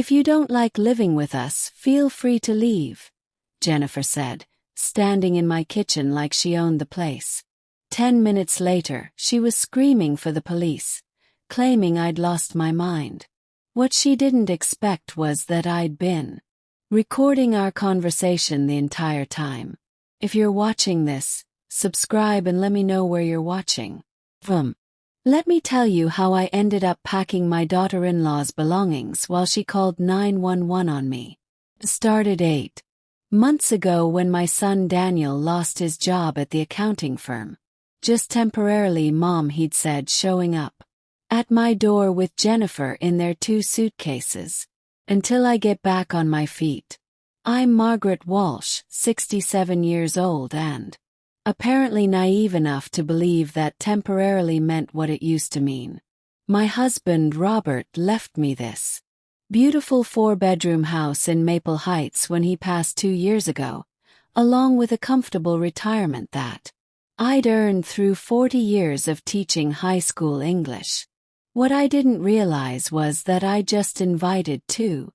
"If you don't like living with us, feel free to leave," Jennifer said, standing in my kitchen like she owned the place. 10 minutes later, she was screaming for the police, claiming I'd lost my mind. What she didn't expect was that I'd been recording our conversation the entire time. If you're watching this, subscribe and let me know where you're watching. Let me tell you how I ended up packing my daughter-in-law's belongings while she called 911 on me. It started 8 months ago when my son Daniel lost his job at the accounting firm. Just temporarily, Mom, he'd said, showing up at my door with Jennifer in their 2 suitcases. Until I get back on my feet. I'm Margaret Walsh, 67 years old and apparently naive enough to believe that temporarily meant what it used to mean. My husband Robert left me this beautiful 4-bedroom house in Maple Heights when he passed 2 years ago, along with a comfortable retirement that I'd earned through 40 years of teaching high school English. What I didn't realize was that I just invited 2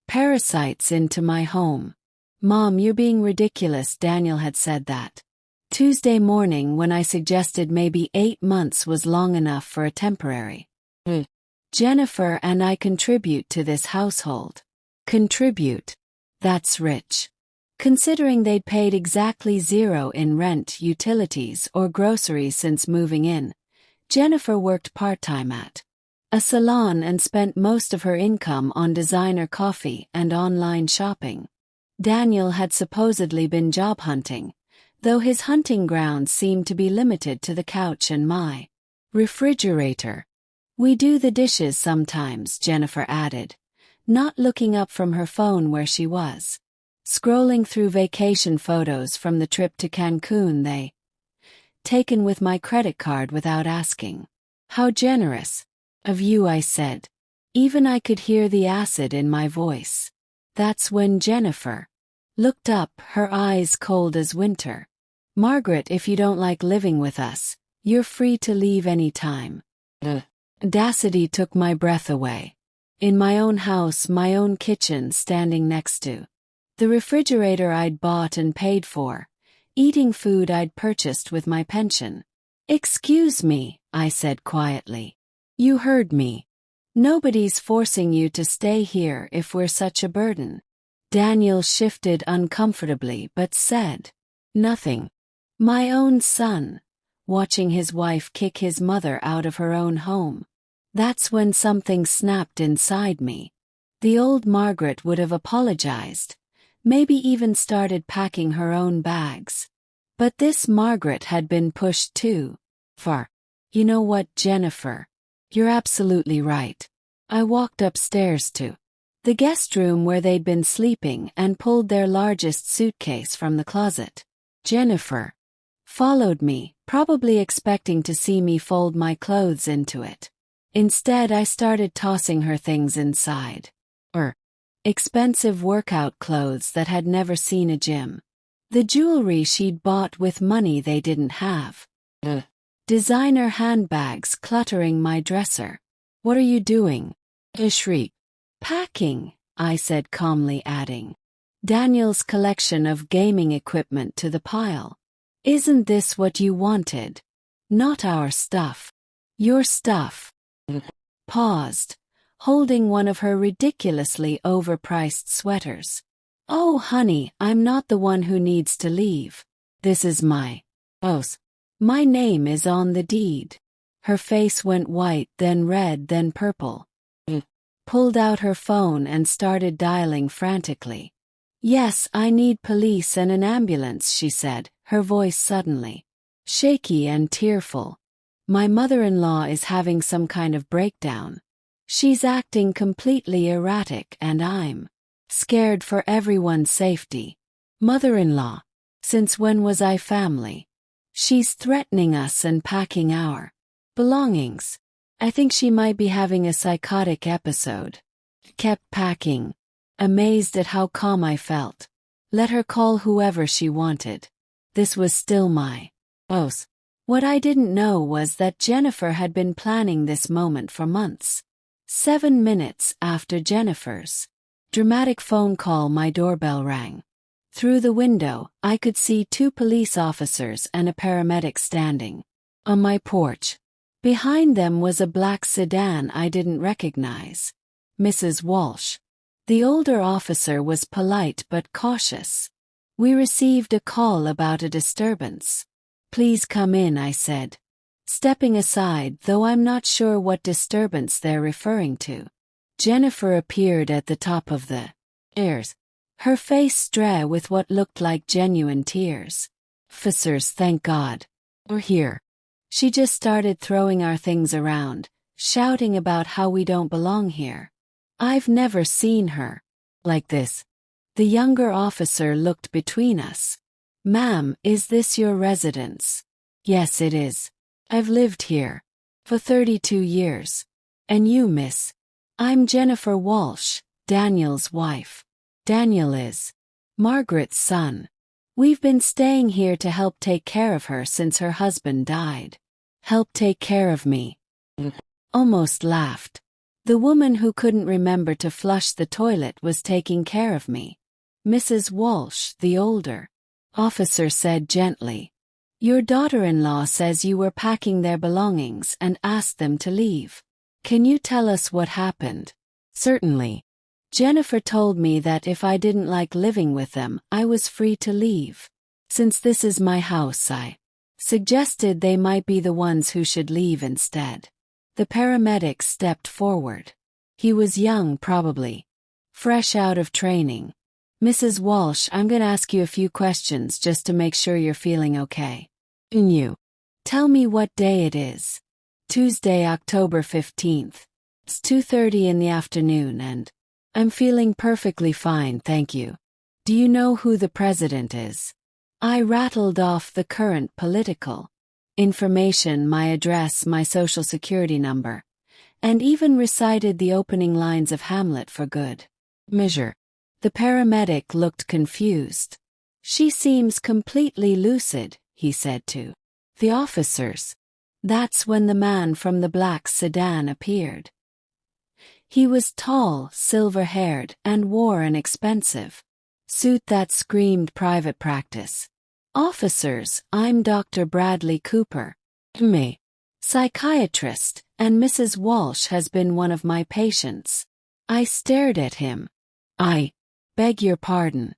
parasites into my home. "Mom, you're being ridiculous," Daniel had said that Tuesday morning when I suggested maybe 8 months was long enough for a temporary. Jennifer and I contribute to this household. Contribute? That's rich. Considering they'd paid exactly 0 in rent, utilities, or groceries since moving in. Jennifer worked part-time at a salon and spent most of her income on designer coffee and online shopping. Daniel had supposedly been job hunting, though his hunting grounds seemed to be limited to the couch and my refrigerator. "We do the dishes sometimes," Jennifer added, not looking up from her phone where she was scrolling through vacation photos from the trip to Cancun they taken with my credit card without asking. "How generous of you," I said. Even I could hear the acid in my voice. That's when Jennifer looked up, her eyes cold as winter. "Margaret, if you don't like living with us, you're free to leave any time." Audacity took my breath away. In my own house, my own kitchen, standing next to the refrigerator I'd bought and paid for, eating food I'd purchased with my pension. "Excuse me," I said quietly. "You heard me. Nobody's forcing you to stay here if we're such a burden." Daniel shifted uncomfortably but said nothing. My own son, watching his wife kick his mother out of her own home. That's when something snapped inside me. The old Margaret would have apologized, maybe even started packing her own bags. But this Margaret had been pushed too far. "You know what, Jennifer? You're absolutely right." I walked upstairs to the guest room where they'd been sleeping and pulled their largest suitcase from the closet. Jennifer followed me, probably expecting to see me fold my clothes into it. Instead, I started tossing her things inside. Expensive workout clothes that had never seen a gym. The jewelry she'd bought with money they didn't have. Designer handbags cluttering my dresser. "What are you doing?" I shrieked. "Packing," I said calmly, adding Daniel's collection of gaming equipment to the pile. "Isn't this what you wanted? Not our stuff. Your stuff." Paused, holding one of her ridiculously overpriced sweaters. "Oh honey, I'm not the one who needs to leave. This is my house. My name is on the deed." Her face went white, then red, then purple. Pulled out her phone and started dialing frantically. "Yes, I need police and an ambulance," she said, her voice suddenly shaky and tearful. "My mother-in-law is having some kind of breakdown. She's acting completely erratic and I'm scared for everyone's safety." "Mother-in-law? Since when was I family?" "She's threatening us and packing our belongings. I think she might be having a psychotic episode." Kept packing, amazed at how calm I felt. Let her call whoever she wanted. This was still my house. What I didn't know was that Jennifer had been planning this moment for months. 7 minutes after Jennifer's dramatic phone call, my doorbell rang. Through the window, I could see 2 police officers and a paramedic standing on my porch. Behind them was a black sedan I didn't recognize. Mrs. Walsh. The older officer was polite but cautious. We received a call about a disturbance. Please come in, I said, stepping aside, though I'm not sure what disturbance they're referring to. Jennifer appeared at the top of the stairs, her face streaked with what looked like genuine tears. Officers, thank God, we're here. She just started throwing our things around, shouting about how we don't belong here. I've never seen her like this. The younger officer looked between us. Ma'am, is this your residence? Yes, it is. I've lived here for 32 years. And you, miss? I'm Jennifer Walsh, Daniel's wife. Daniel is Margaret's son. We've been staying here to help take care of her since her husband died. Help take care of me? Almost laughed. The woman who couldn't remember to flush the toilet was taking care of me. Mrs. Walsh, the older officer, said gently, your daughter-in-law says you were packing their belongings and asked them to leave. Can you tell us what happened? Certainly. Jennifer told me that if I didn't like living with them, I was free to leave. Since this is my house, I suggested they might be the ones who should leave instead. The paramedic stepped forward. He was young, probably fresh out of training. Mrs. Walsh, I'm going to ask you a few questions just to make sure you're feeling okay. Can you tell me what day it is? Tuesday, October 15th. It's 2:30 in the afternoon and I'm feeling perfectly fine, thank you. Do you know who the president is? I rattled off the current political information, my address, my social security number, and even recited the opening lines of Hamlet for good measure. The paramedic looked confused. She seems completely lucid, he said to the officers. That's when the man from the black sedan appeared. He was tall, silver-haired, and wore an expensive suit that screamed private practice. Officers, I'm Dr. Bradley Cooper, me, psychiatrist, and Mrs. Walsh has been one of my patients. I stared at him. I beg your pardon.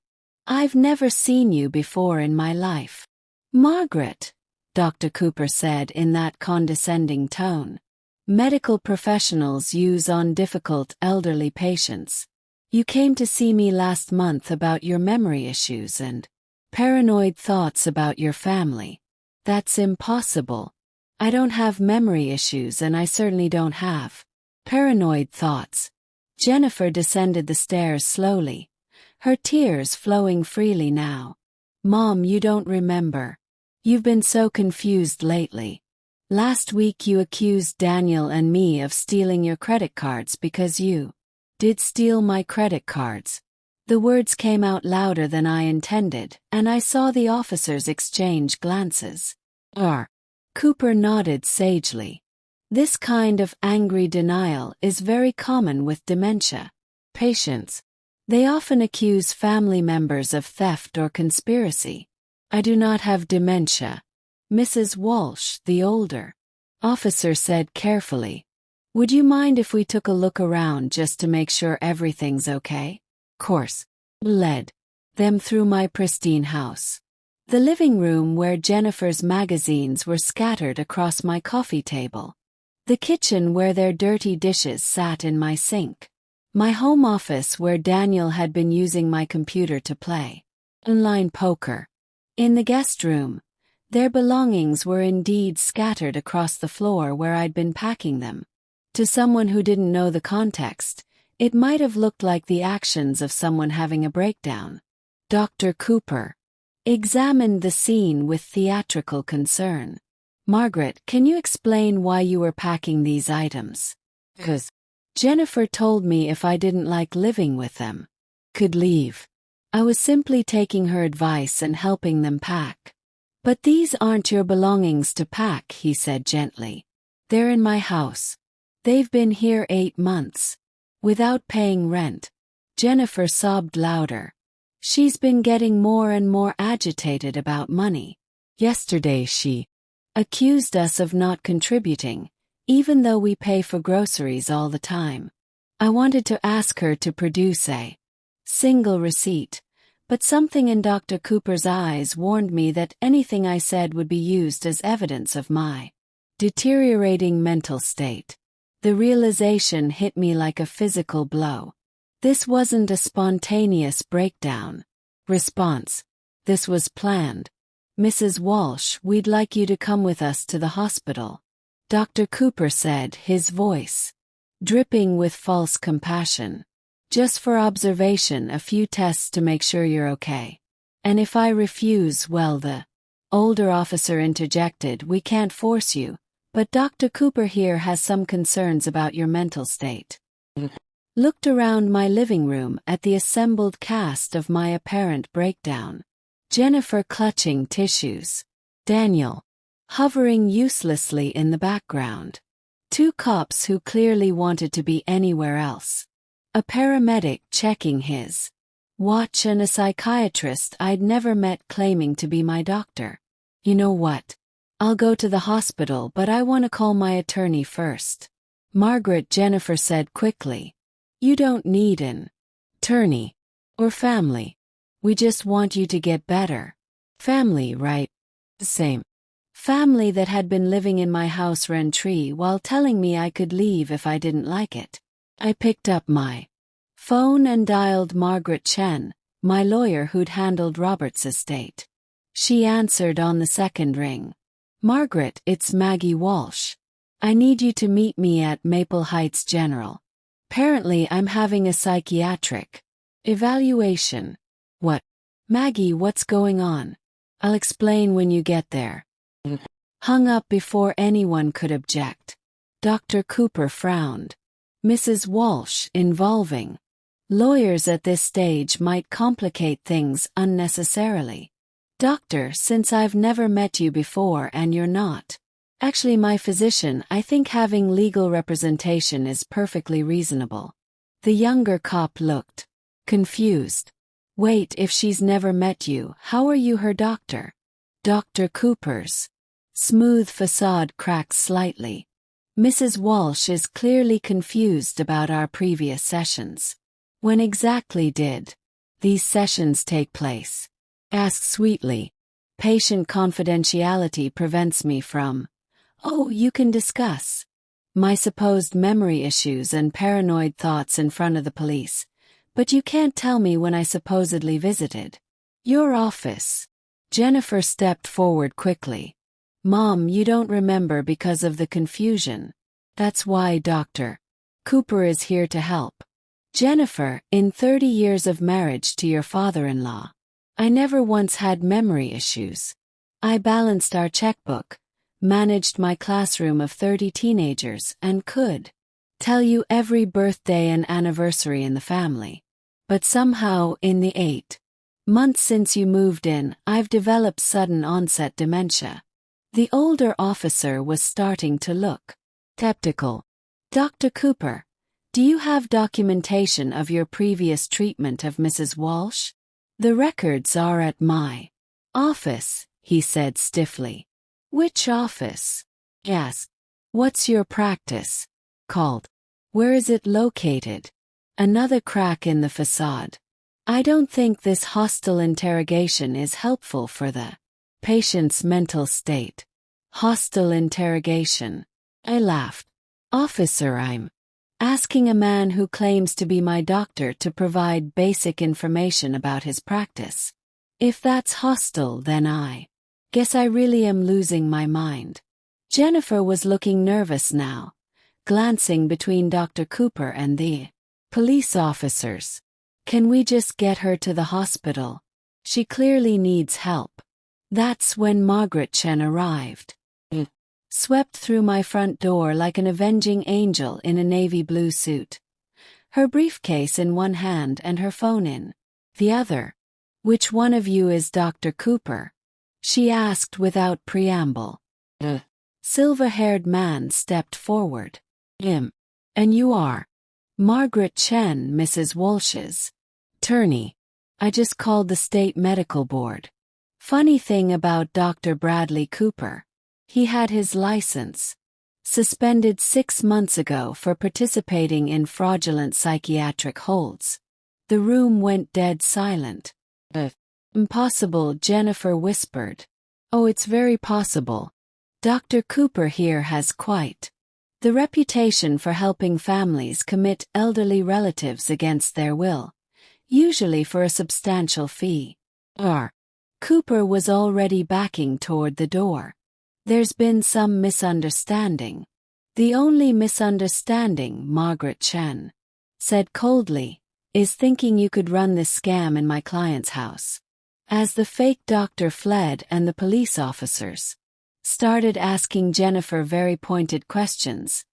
I've never seen you before in my life. Margaret, Dr. Cooper said in that condescending tone medical professionals use on difficult elderly patients. You came to see me last month about your memory issues and paranoid thoughts about your family. That's impossible. I don't have memory issues and I certainly don't have paranoid thoughts. Jennifer descended the stairs slowly, her tears flowing freely now. Mom, you don't remember. You've been so confused lately. Last week you accused Daniel and me of stealing your credit cards because you did steal my credit cards. The words came out louder than I intended, and I saw the officers exchange glances. Cooper nodded sagely. This kind of angry denial is very common with dementia patients. They often accuse family members of theft or conspiracy. I do not have dementia. Mrs. Walsh, the older officer, said carefully. Would you mind if we took a look around just to make sure everything's okay? Course. Led them through my pristine house. The living room where Jennifer's magazines were scattered across my coffee table. The kitchen where their dirty dishes sat in my sink. My home office where Daniel had been using my computer to play online poker. In the guest room, their belongings were indeed scattered across the floor where I'd been packing them. To someone who didn't know the context, it might have looked like the actions of someone having a breakdown. Dr. Cooper examined the scene with theatrical concern. Margaret, can you explain why you were packing these items? 'Cause Jennifer told me if I didn't like living with them, could leave. I was simply taking her advice and helping them pack. But these aren't your belongings to pack, he said gently. They're in my house. They've been here 8 months. Without paying rent. Jennifer sobbed louder. She's been getting more and more agitated about money. Yesterday she accused us of not contributing, even though we pay for groceries all the time. I wanted to ask her to produce a single receipt, but something in Dr. Cooper's eyes warned me that anything I said would be used as evidence of my deteriorating mental state. The realization hit me like a physical blow. This wasn't a spontaneous breakdown. Response. This was planned. Mrs. Walsh, we'd like you to come with us to the hospital. Dr. Cooper said, his voice dripping with false compassion. Just for observation, a few tests to make sure you're okay. And if I refuse, well, the older officer interjected, we can't force you, but Dr. Cooper here has some concerns about your mental state. Looked around my living room at the assembled cast of my apparent breakdown. Jennifer clutching tissues. Daniel hovering uselessly in the background. 2 cops who clearly wanted to be anywhere else. A paramedic checking his watch and a psychiatrist I'd never met claiming to be my doctor. You know what? I'll go to the hospital, but I want to call my attorney first. Margaret, Jennifer said quickly. You don't need an attorney or family. We just want you to get better. Family, right? The same family that had been living in my house rent-free while telling me I could leave if I didn't like it. I picked up my phone and dialed Margaret Chen, my lawyer who'd handled Robert's estate. She answered on the second ring. Margaret, it's Maggie Walsh. I need you to meet me at Maple Heights General. Apparently I'm having a psychiatric evaluation. What? Maggie, what's going on? I'll explain when you get there. Hung up before anyone could object. Dr. Cooper frowned. Mrs. Walsh, involving lawyers at this stage might complicate things unnecessarily. Doctor, since I've never met you before and you're not actually my physician, I think having legal representation is perfectly reasonable. The younger cop looked confused. Wait, if she's never met you, how are you her doctor? Dr. Cooper's smooth facade cracks slightly. Mrs. Walsh is clearly confused about our previous sessions. When exactly did these sessions take place? Ask sweetly. Patient confidentiality prevents me from. Oh, you can discuss my supposed memory issues and paranoid thoughts in front of the police, but you can't tell me when I supposedly visited your office. Jennifer stepped forward quickly. Mom, you don't remember because of the confusion. That's why Dr. Cooper is here to help. Jennifer, in 30 years of marriage to your father-in-law, I never once had memory issues. I balanced our checkbook, managed my classroom of 30 teenagers, and could tell you every birthday and anniversary in the family. But somehow, in the 8 months since you moved in, I've developed sudden onset dementia. The older officer was starting to look skeptical. Dr. Cooper, do you have documentation of your previous treatment of Mrs. Walsh? The records are at my office, he said stiffly. Which office? Yes. What's your practice called? Where is it located? Another crack in the facade. I don't think this hostile interrogation is helpful for the patient's mental state. Hostile interrogation. I laughed. Officer, I'm asking a man who claims to be my doctor to provide basic information about his practice. If that's hostile, then I guess I really am losing my mind. Jennifer was looking nervous now, glancing between Dr. Cooper and the police officers. Can we just get her to the hospital? She clearly needs help. That's when Margaret Chen arrived. Swept through my front door like an avenging angel in a navy blue suit. Her briefcase in one hand and her phone in the other. Which one of you is Dr. Cooper? She asked without preamble. Silver-haired man stepped forward. Him. And you are? Margaret Chen, Mrs. Walsh's attorney. I just called the state medical board. Funny thing about Dr. Bradley Cooper. He had his license suspended 6 months ago for participating in fraudulent psychiatric holds. The room went dead silent. Impossible, Jennifer whispered. Oh, it's very possible. Dr. Cooper here has quite the reputation for helping families commit elderly relatives against their will, usually for a substantial fee. Cooper was already backing toward the door. There's been some misunderstanding. The only misunderstanding, Margaret Chen said coldly, is thinking you could run this scam in my client's house. As the fake doctor fled and the police officers started asking Jennifer very pointed questions,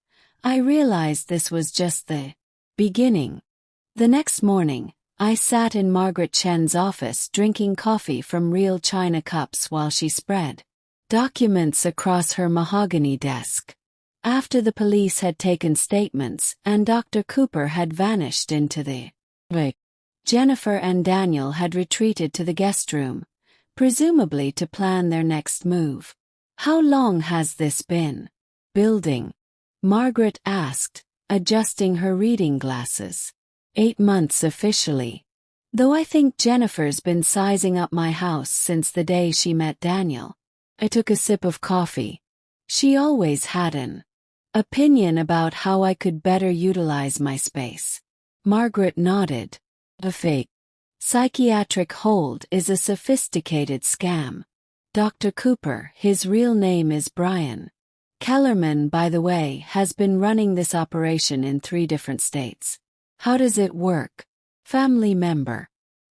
I realized this was just the beginning. The next morning, I sat in Margaret Chen's office drinking coffee from real china cups while she spread documents across her mahogany desk. After the police had taken statements and Dr. Cooper had vanished into the Jennifer and Daniel had retreated to the guest room, presumably to plan their next move. How long has this been building? Margaret asked, adjusting her reading glasses. 8 months officially. Though I think Jennifer's been sizing up my house since the day she met Daniel. I took a sip of coffee. She always had an opinion about how I could better utilize my space. Margaret nodded. A fake psychiatric hold is a sophisticated scam. Dr. Cooper, his real name is Brian Kellerman, by the way, has been running this operation in 3 different states. How does it work? Family member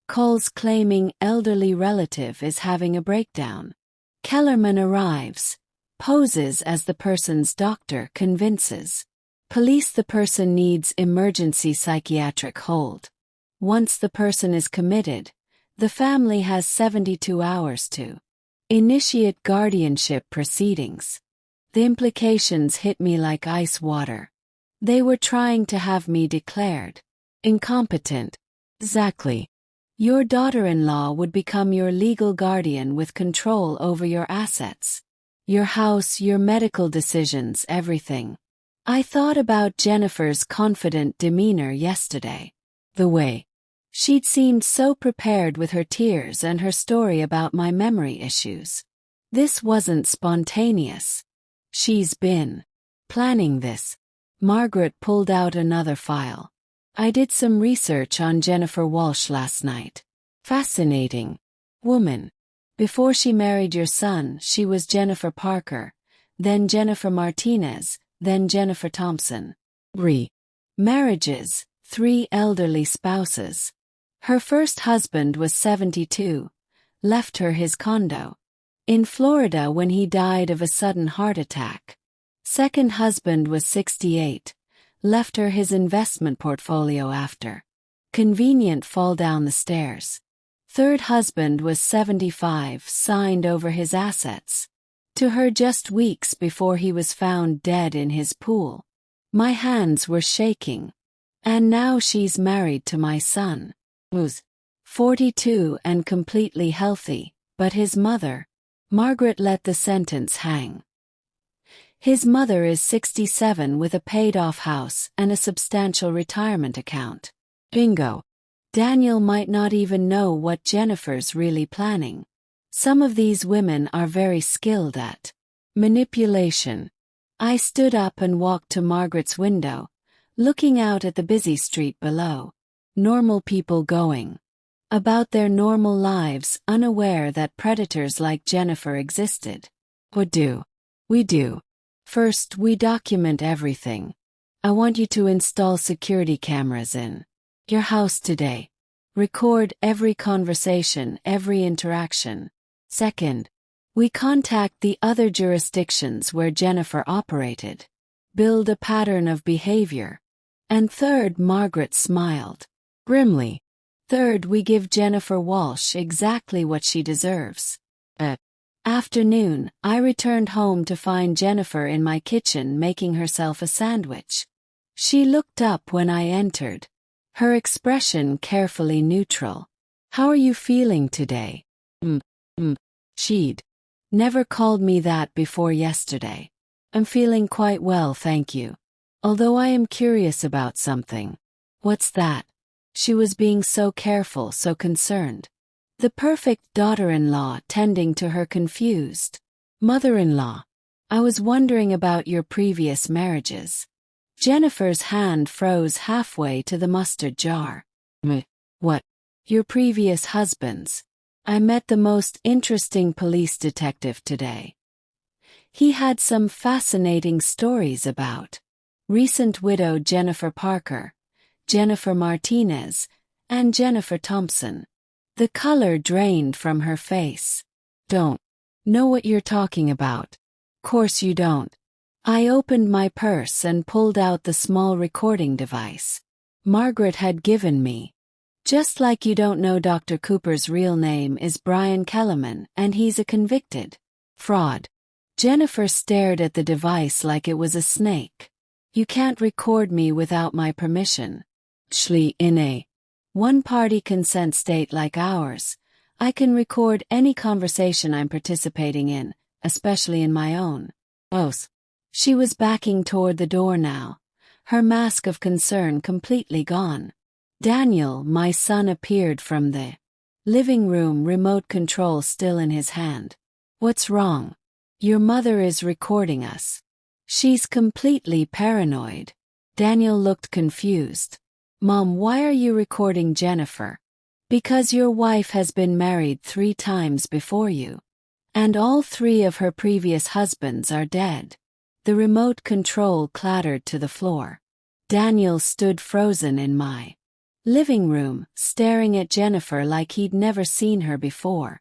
calls claiming elderly relative is having a breakdown. Kellerman arrives, poses as the person's doctor, convinces police the person needs emergency psychiatric hold. Once the person is committed, the family has 72 hours to initiate guardianship proceedings. The implications hit me like ice water. They were trying to have me declared incompetent. Exactly. Your daughter-in-law would become your legal guardian with control over your assets, your house, your medical decisions, everything. I thought about Jennifer's confident demeanor yesterday. The way she'd seemed so prepared with her tears and her story about my memory issues. This wasn't spontaneous. She's been planning this. Margaret pulled out another file. I did some research on Jennifer Walsh last night. Fascinating woman. Before she married your son, she was Jennifer Parker, then Jennifer Martinez, then Jennifer Thompson. Marriages, 3 elderly spouses. Her first husband was 72, left her his condo in Florida when he died of a sudden heart attack. Second husband was 68, left her his investment portfolio after convenient fall down the stairs. Third husband was 75, signed over his assets to her just weeks before he was found dead in his pool. My hands were shaking. And now she's married to my son, who's 42 and completely healthy, but his mother. Margaret let the sentence hang. His mother is 67 with a paid-off house and a substantial retirement account. Bingo. Daniel might not even know what Jennifer's really planning. Some of these women are very skilled at manipulation. I stood up and walked to Margaret's window, looking out at the busy street below. Normal people going about their normal lives, unaware that predators like Jennifer existed. What do we do? First, we document everything. I want you to install security cameras in your house today. Record every conversation, every interaction. Second, we contact the other jurisdictions where Jennifer operated. Build a pattern of behavior. And third, Margaret smiled grimly. Third, we give Jennifer Walsh exactly what she deserves. Afternoon, I returned home to find Jennifer in my kitchen making herself a sandwich. She looked up when I entered, her expression carefully neutral. "How are you feeling today?" She'd never called me that before yesterday. "I'm feeling quite well, thank you. Although I am curious about something." "What's that?" She was being so careful, so concerned. The perfect daughter-in-law tending to her confused mother-in-law. "I was wondering about your previous marriages." Jennifer's hand froze halfway to the mustard jar. "What?" "Your previous husbands. I met the most interesting police detective today. He had some fascinating stories about recent widow Jennifer Parker, Jennifer Martinez, and Jennifer Thompson." The color drained from her face. "Don't know what you're talking about." "Course you don't." I opened my purse and pulled out the small recording device Margaret had given me. "Just like you don't know Dr. Cooper's real name is Brian Kellerman and he's a convicted fraud." Jennifer stared at the device like it was a snake. "You can't record me without my permission. In a one-party consent state like ours, I can record any conversation I'm participating in, especially in my own." She was backing toward the door now, her mask of concern completely gone. Daniel, my son, appeared from the living room, remote control still in his hand. "What's wrong?" "Your mother is recording us. She's completely paranoid." Daniel looked confused. "Mom, why are you recording Jennifer?" "Because your wife has been married 3 times before you. And all 3 of her previous husbands are dead." The remote control clattered to the floor. Daniel stood frozen in my living room, staring at Jennifer like he'd never seen her before.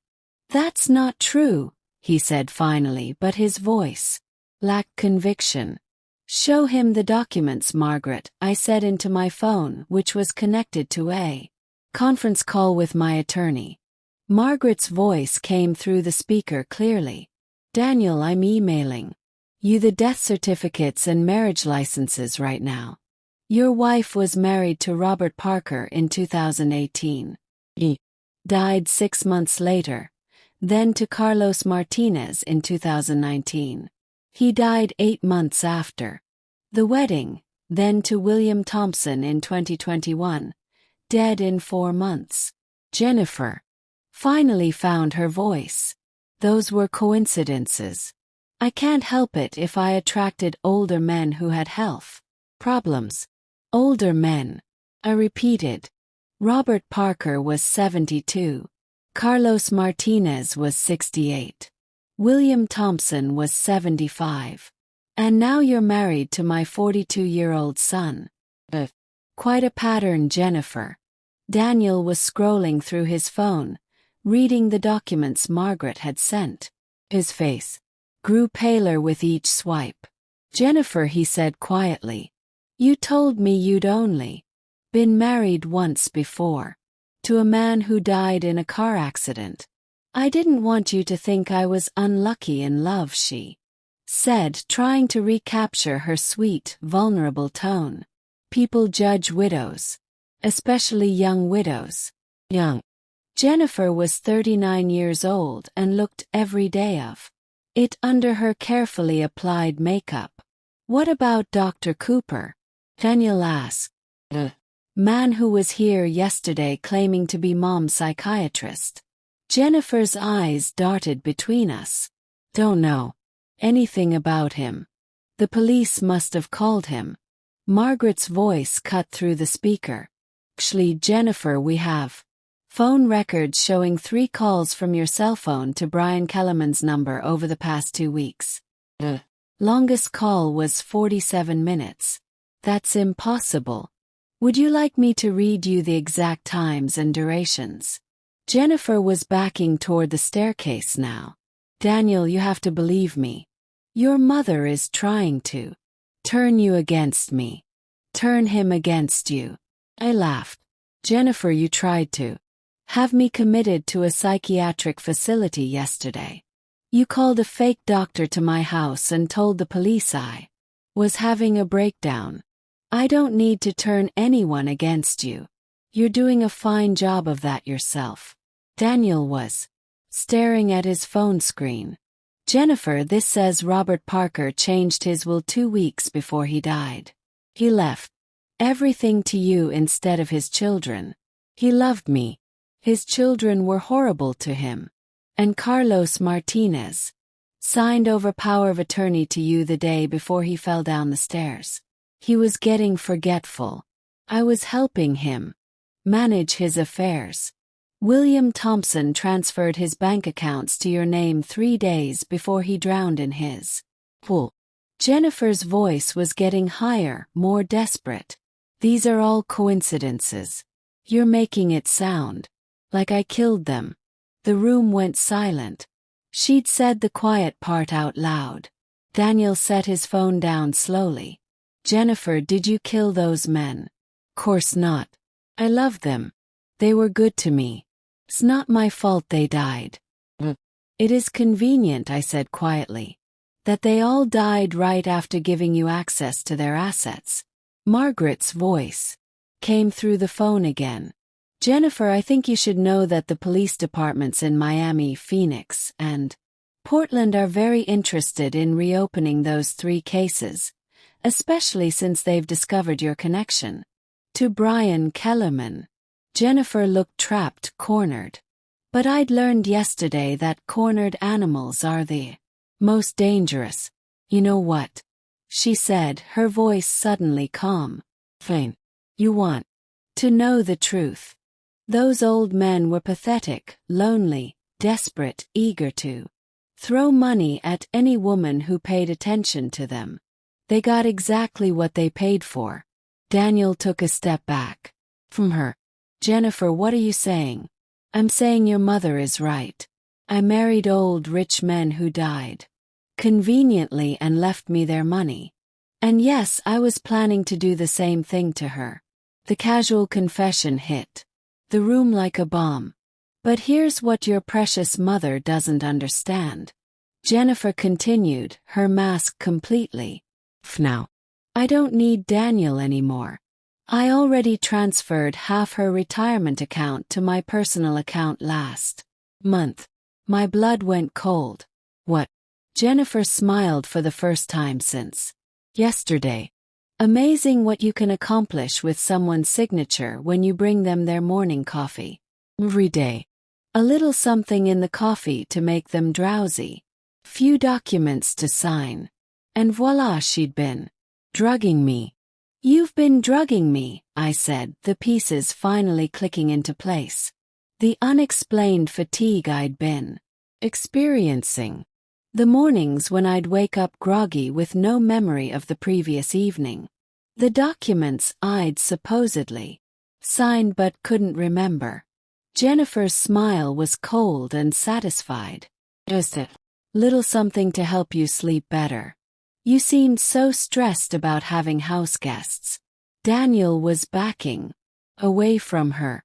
"That's not true," he said finally, but his voice lacked conviction. "Show him the documents, Margaret," I said into my phone, which was connected to a conference call with my attorney. Margaret's voice came through the speaker clearly. "Daniel, I'm emailing you the death certificates and marriage licenses right now. Your wife was married to Robert Parker in 2018. He died 6 months later, then to Carlos Martinez in 2019. He died 8 months after the wedding, then to William Thompson in 2021, dead in 4 months. Jennifer finally found her voice. "Those were coincidences. I can't help it if I attracted older men who had health problems." "Older men," I repeated. Robert Parker was 72. Carlos Martinez was 68. William Thompson was 75. "And now you're married to my 42-year-old son." Quite a pattern, Jennifer. Daniel was scrolling through his phone, reading the documents Margaret had sent. His face grew paler with each swipe. "Jennifer," he said quietly, "you told me you'd only been married once before, to a man who died in a car accident. I didn't want you to think I was unlucky in love," she said, trying to recapture her sweet, vulnerable tone. "People judge widows, especially young widows." Young Jennifer was 39 years old and looked every day of it under her carefully applied makeup. "What about Dr. Cooper?" Daniel asked. "The man who was here yesterday claiming to be Mom's psychiatrist." Jennifer's eyes darted between us. "Don't know anything about him. The police must have called him." Margaret's voice cut through the speaker. "Actually, Jennifer, we have phone records showing 3 calls from your cell phone to Brian Kellerman's number over the past 2 weeks. The longest call was 47 minutes. That's impossible. Would you like me to read you the exact times and durations?" Jennifer was backing toward the staircase now. "Daniel, you have to believe me. Your mother is trying to turn you against me. Turn him against you." I laughed. "Jennifer, you tried to have me committed to a psychiatric facility yesterday. You called a fake doctor to my house and told the police I was having a breakdown. I don't need to turn anyone against you. You're doing a fine job of that yourself. Daniel was staring at his phone screen. Jennifer, this says Robert Parker changed his will 2 weeks before he died. He left everything to you instead of his children. He loved me. His children were horrible to him. And Carlos Martinez signed over power of attorney to you the day before he fell down the stairs. He was getting forgetful. I was helping him manage his affairs. William Thompson transferred his bank accounts to your name 3 days before he drowned in his pool. Jennifer's voice was getting higher, more desperate. These are all coincidences. You're making it sound like I killed them. The room went silent. She'd said the quiet part out loud. Daniel set his phone down slowly. Jennifer, did you kill those men? Course not. I loved them. They were good to me. It's not my fault they died. It is convenient, I said quietly, that they all died right after giving you access to their assets. Margaret's voice came through the phone again. Jennifer, I think you should know that the police departments in Miami, Phoenix, and Portland are very interested in reopening those 3 cases, especially since they've discovered your connection to Brian Kellerman. Jennifer looked trapped, cornered. But I'd learned yesterday that cornered animals are the most dangerous. You know what? She said, her voice suddenly calm. Fine. You want to know the truth. Those old men were pathetic, lonely, desperate, eager to throw money at any woman who paid attention to them. They got exactly what they paid for. Daniel took a step back from her. Jennifer, what are you saying? I'm saying your mother is right. I married old rich men who died conveniently and left me their money. And yes, I was planning to do the same thing to her. The casual confession hit the room like a bomb. But here's what your precious mother doesn't understand. Jennifer continued, her mask completely. Now, I don't need Daniel anymore. I already transferred half her retirement account to my personal account last month. My blood went cold. What? Jennifer smiled for the first time since yesterday. Amazing what you can accomplish with someone's signature when you bring them their morning coffee. Every day. A little something in the coffee to make them drowsy. Few documents to sign. And voila, she'd been drugging me. You've been drugging me, I said, the pieces finally clicking into place. The unexplained fatigue I'd been experiencing. The mornings when I'd wake up groggy with no memory of the previous evening. The documents I'd supposedly signed but couldn't remember. Jennifer's smile was cold and satisfied. Just a little something to help you sleep better. You seemed so stressed about having house guests. Daniel was backing away from her,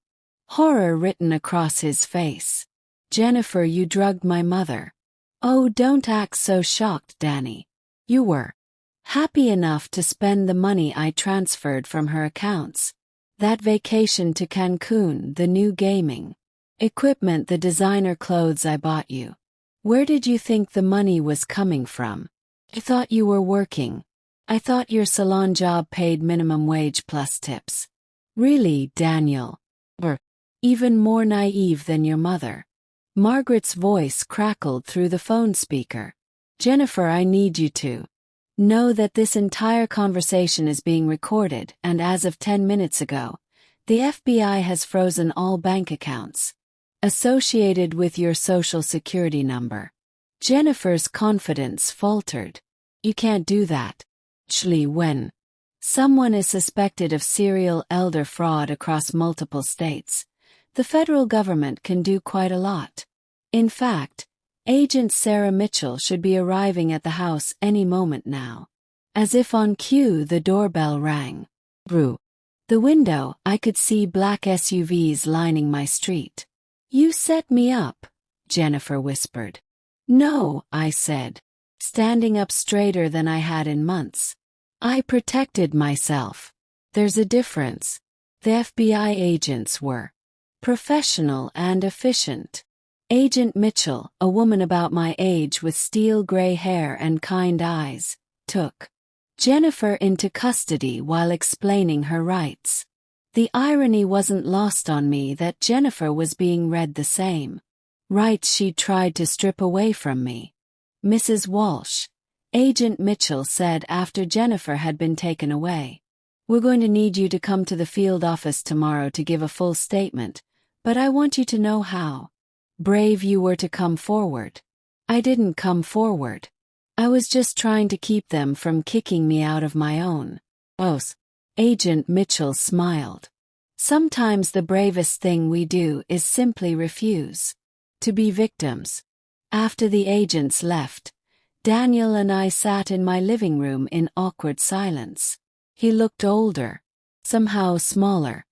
horror written across his face. Jennifer, you drugged my mother. Oh, don't act so shocked, Danny. You were happy enough to spend the money I transferred from her accounts. That vacation to Cancun, the new gaming equipment, the designer clothes I bought you. Where did you think the money was coming from? I thought you were working. I thought your salon job paid minimum wage plus tips. Really, Daniel? Or even more naive than your mother. Margaret's voice crackled through the phone speaker. Jennifer, I need you to know that this entire conversation is being recorded, and as of 10 minutes ago, the FBI has frozen all bank accounts associated with your social security number. Jennifer's confidence faltered. You can't do that. Actually, when someone is suspected of serial elder fraud across multiple states, the federal government can do quite a lot. In fact, Agent Sarah Mitchell should be arriving at the house any moment now. As if on cue, the doorbell rang. Through the window, I could see black SUVs lining my street. You set me up, Jennifer whispered. No, I said, standing up straighter than I had in months. I protected myself. There's a difference. The FBI agents were professional and efficient. Agent Mitchell, a woman about my age with steel gray hair and kind eyes, took Jennifer into custody while explaining her rights. The irony wasn't lost on me that Jennifer was being read the same rights she'd tried to strip away from me. Mrs. Walsh, Agent Mitchell said after Jennifer had been taken away. We're going to need you to come to the field office tomorrow to give a full statement, but I want you to know how brave you were to come forward. I didn't come forward. I was just trying to keep them from kicking me out of my own house. Agent Mitchell smiled. Sometimes the bravest thing we do is simply refuse to be victims. After the agents left, Daniel and I sat in my living room in awkward silence. He looked older, somehow smaller.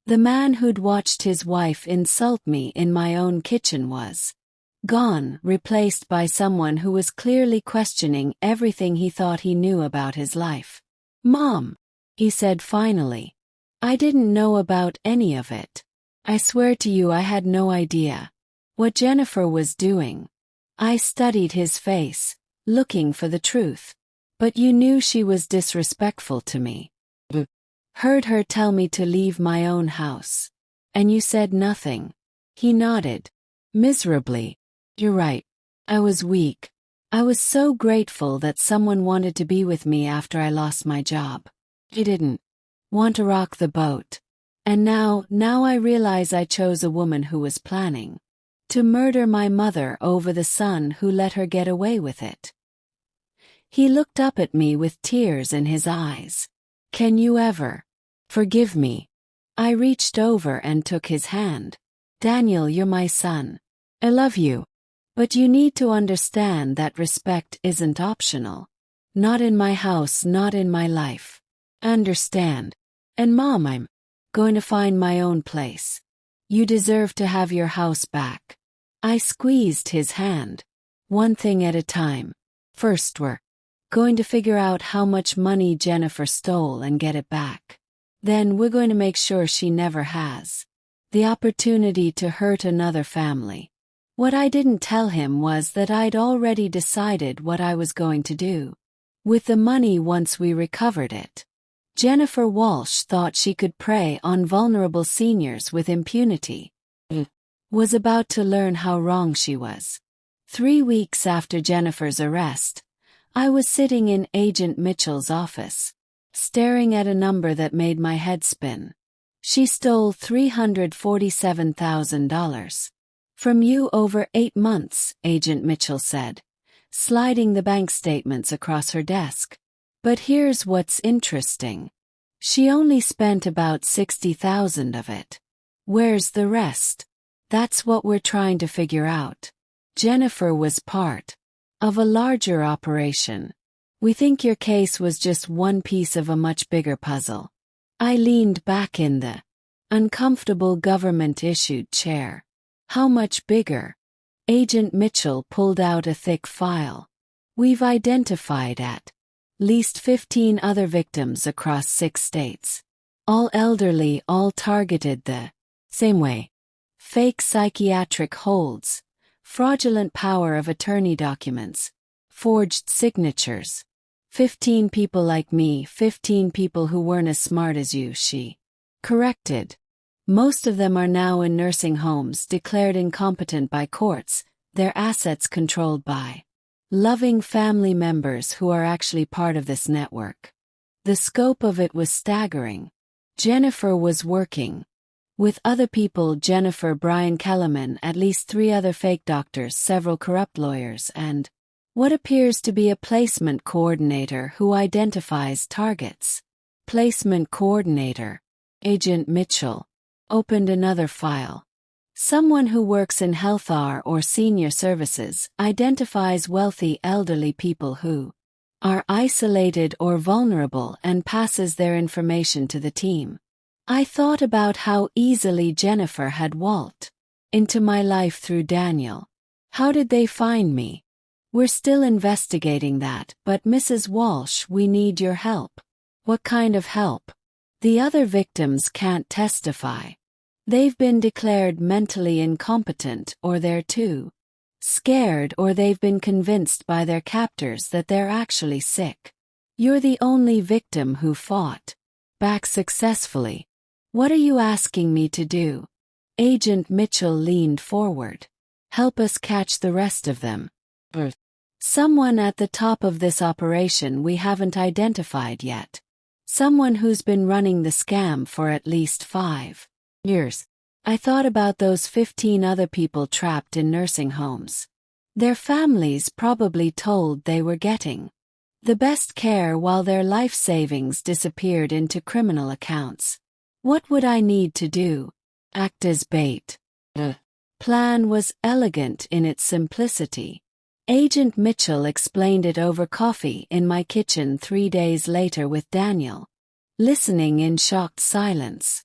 The man who'd watched his wife insult me in my own kitchen was gone, replaced by someone who was clearly questioning everything he thought he knew about his life. Mom, he said finally, I didn't know about any of it. I swear to you I had no idea what Jennifer was doing. I studied his face, looking for the truth. But you knew she was disrespectful to me. Heard her tell me to leave my own house. And you said nothing. He nodded. Miserably. You're right. I was weak. I was so grateful that someone wanted to be with me after I lost my job. He didn't want to rock the boat. And now I realize I chose a woman who was planning to murder my mother over the son who let her get away with it. He looked up at me with tears in his eyes. Can you ever forgive me? I reached over and took his hand. Daniel, you're my son. I love you. But you need to understand that respect isn't optional. Not in my house, not in my life. Understand? And Mom, I'm going to find my own place. You deserve to have your house back. I squeezed his hand. One thing at a time. First, we're going to figure out how much money Jennifer stole and get it back. Then we're going to make sure she never has the opportunity to hurt another family. What I didn't tell him was that I'd already decided what I was going to do with the money once we recovered it. Jennifer Walsh thought she could prey on vulnerable seniors with impunity. Was about to learn how wrong she was. 3 weeks after Jennifer's arrest, I was sitting in Agent Mitchell's office, staring at a number that made my head spin. She stole $347,000. From you over 8 months, Agent Mitchell said, sliding the bank statements across her desk. But here's what's interesting. She only spent about $60,000 of it. Where's the rest? That's what we're trying to figure out. Jennifer was part of a larger operation. We think your case was just one piece of a much bigger puzzle. I leaned back in the uncomfortable government-issued chair. How much bigger? Agent Mitchell pulled out a thick file. We've identified at least 15 other victims across 6 states. All elderly, all targeted the same way. Fake psychiatric holds, fraudulent power of attorney documents, forged signatures. 15 people like me, 15 people who weren't as smart as you, she corrected. Most of them are now in nursing homes, declared incompetent by courts, their assets controlled by loving family members who are actually part of this network. The scope of it was staggering. Jennifer was working with other people, Jennifer, Brian Kellerman, at least 3 other fake doctors, several corrupt lawyers, and what appears to be a placement coordinator who identifies targets. Placement coordinator. Agent Mitchell opened another file. Someone who works in health or senior services identifies wealthy elderly people who are isolated or vulnerable and passes their information to the team. I thought about how easily Jennifer had walked into my life through Daniel. How did they find me? We're still investigating that, but Mrs. Walsh, we need your help. What kind of help? The other victims can't testify. They've been declared mentally incompetent, or they're too scared, or they've been convinced by their captors that they're actually sick. You're the only victim who fought back successfully. What are you asking me to do? Agent Mitchell leaned forward. Help us catch the rest of them. Someone at the top of this operation we haven't identified yet. Someone who's been running the scam for at least 5 years. I thought about those 15 other people trapped in nursing homes. Their families probably told they were getting the best care while their life savings disappeared into criminal accounts. What would I need to do? Act as bait. The plan was elegant in its simplicity. Agent Mitchell explained it over coffee in my kitchen 3 days later with Daniel, listening in shocked silence.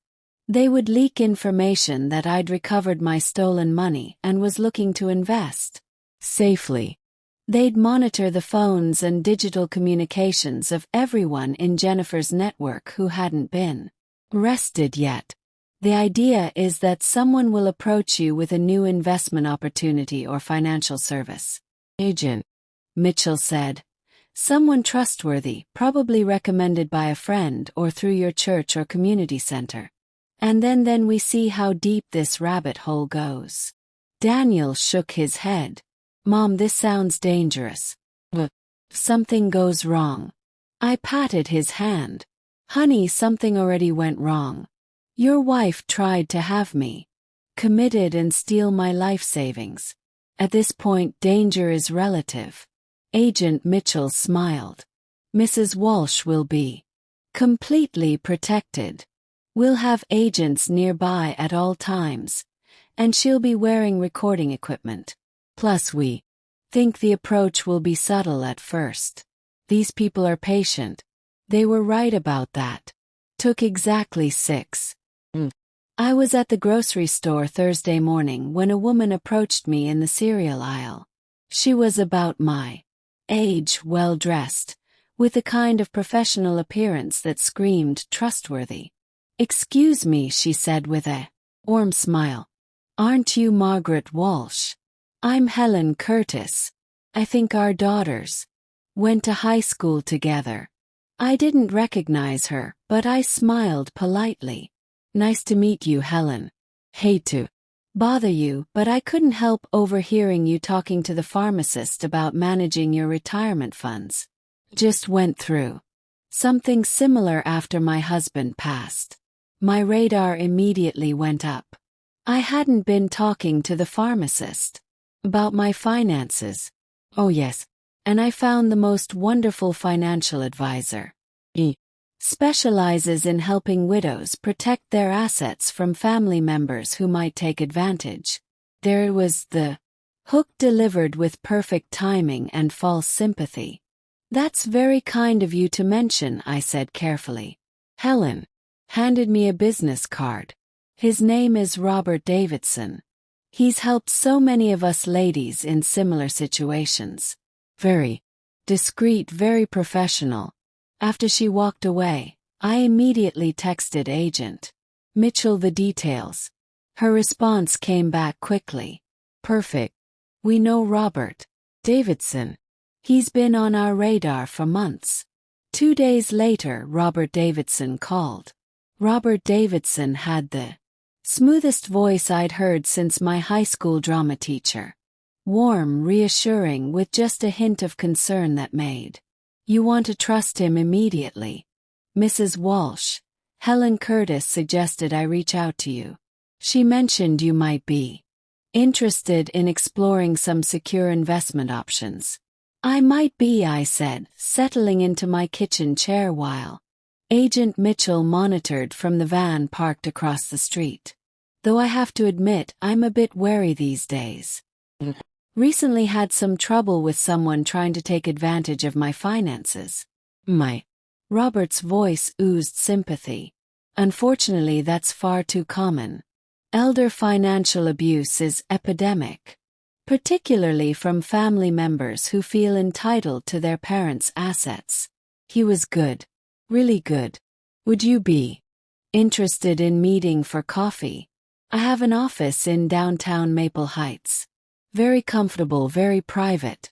They would leak information that I'd recovered my stolen money and was looking to invest safely. They'd monitor the phones and digital communications of everyone in Jennifer's network who hadn't been arrested yet. The idea is that someone will approach you with a new investment opportunity or financial service. Agent Mitchell said, someone trustworthy, probably recommended by a friend or through your church or community center. And then we see how deep this rabbit hole goes. Daniel shook his head. Mom, this sounds dangerous. If something goes wrong. I patted his hand. Honey, something already went wrong. Your wife tried to have me committed and steal my life savings. At this point, danger is relative. Agent Mitchell smiled. Mrs. Walsh will be completely protected. We'll have agents nearby at all times, and she'll be wearing recording equipment. Plus, we think the approach will be subtle at first. These people are patient. They were right about that. Took exactly 6. I was at the grocery store Thursday morning when a woman approached me in the cereal aisle. She was about my age, well-dressed, with the kind of professional appearance that screamed trustworthy. Excuse me, she said with a warm smile. Aren't you Margaret Walsh? I'm Helen Curtis. I think our daughters went to high school together. I didn't recognize her, but I smiled politely. Nice to meet you, Helen. Hate to bother you, but I couldn't help overhearing you talking to the pharmacist about managing your retirement funds. Just went through something similar after my husband passed. My radar immediately went up. I hadn't been talking to the pharmacist about my finances. Oh yes, and I found the most wonderful financial advisor. He specializes in helping widows protect their assets from family members who might take advantage. There was the hook delivered with perfect timing and false sympathy. That's very kind of you to mention, I said carefully. Helen handed me a business card. His name is Robert Davidson. He's helped so many of us ladies in similar situations. Very discreet, very professional. After she walked away, I immediately texted Agent Mitchell the details. Her response came back quickly. Perfect. We know Robert Davidson. He's been on our radar for months. 2 days later, Robert Davidson called. Robert Davidson had the smoothest voice I'd heard since my high school drama teacher. Warm, reassuring, with just a hint of concern that made you want to trust him immediately. Mrs. Walsh, Helen Curtis suggested I reach out to you. She mentioned you might be interested in exploring some secure investment options. I might be, I said, settling into my kitchen chair while Agent Mitchell monitored from the van parked across the street. Though I have to admit, I'm a bit wary these days. Recently had some trouble with someone trying to take advantage of my finances. Robert's voice oozed sympathy. Unfortunately, that's far too common. Elder financial abuse is epidemic. particularly from family members who feel entitled to their parents' assets. He was good. Really good. Would you be interested in meeting for coffee? I have an office in downtown Maple Heights. Very comfortable, very private.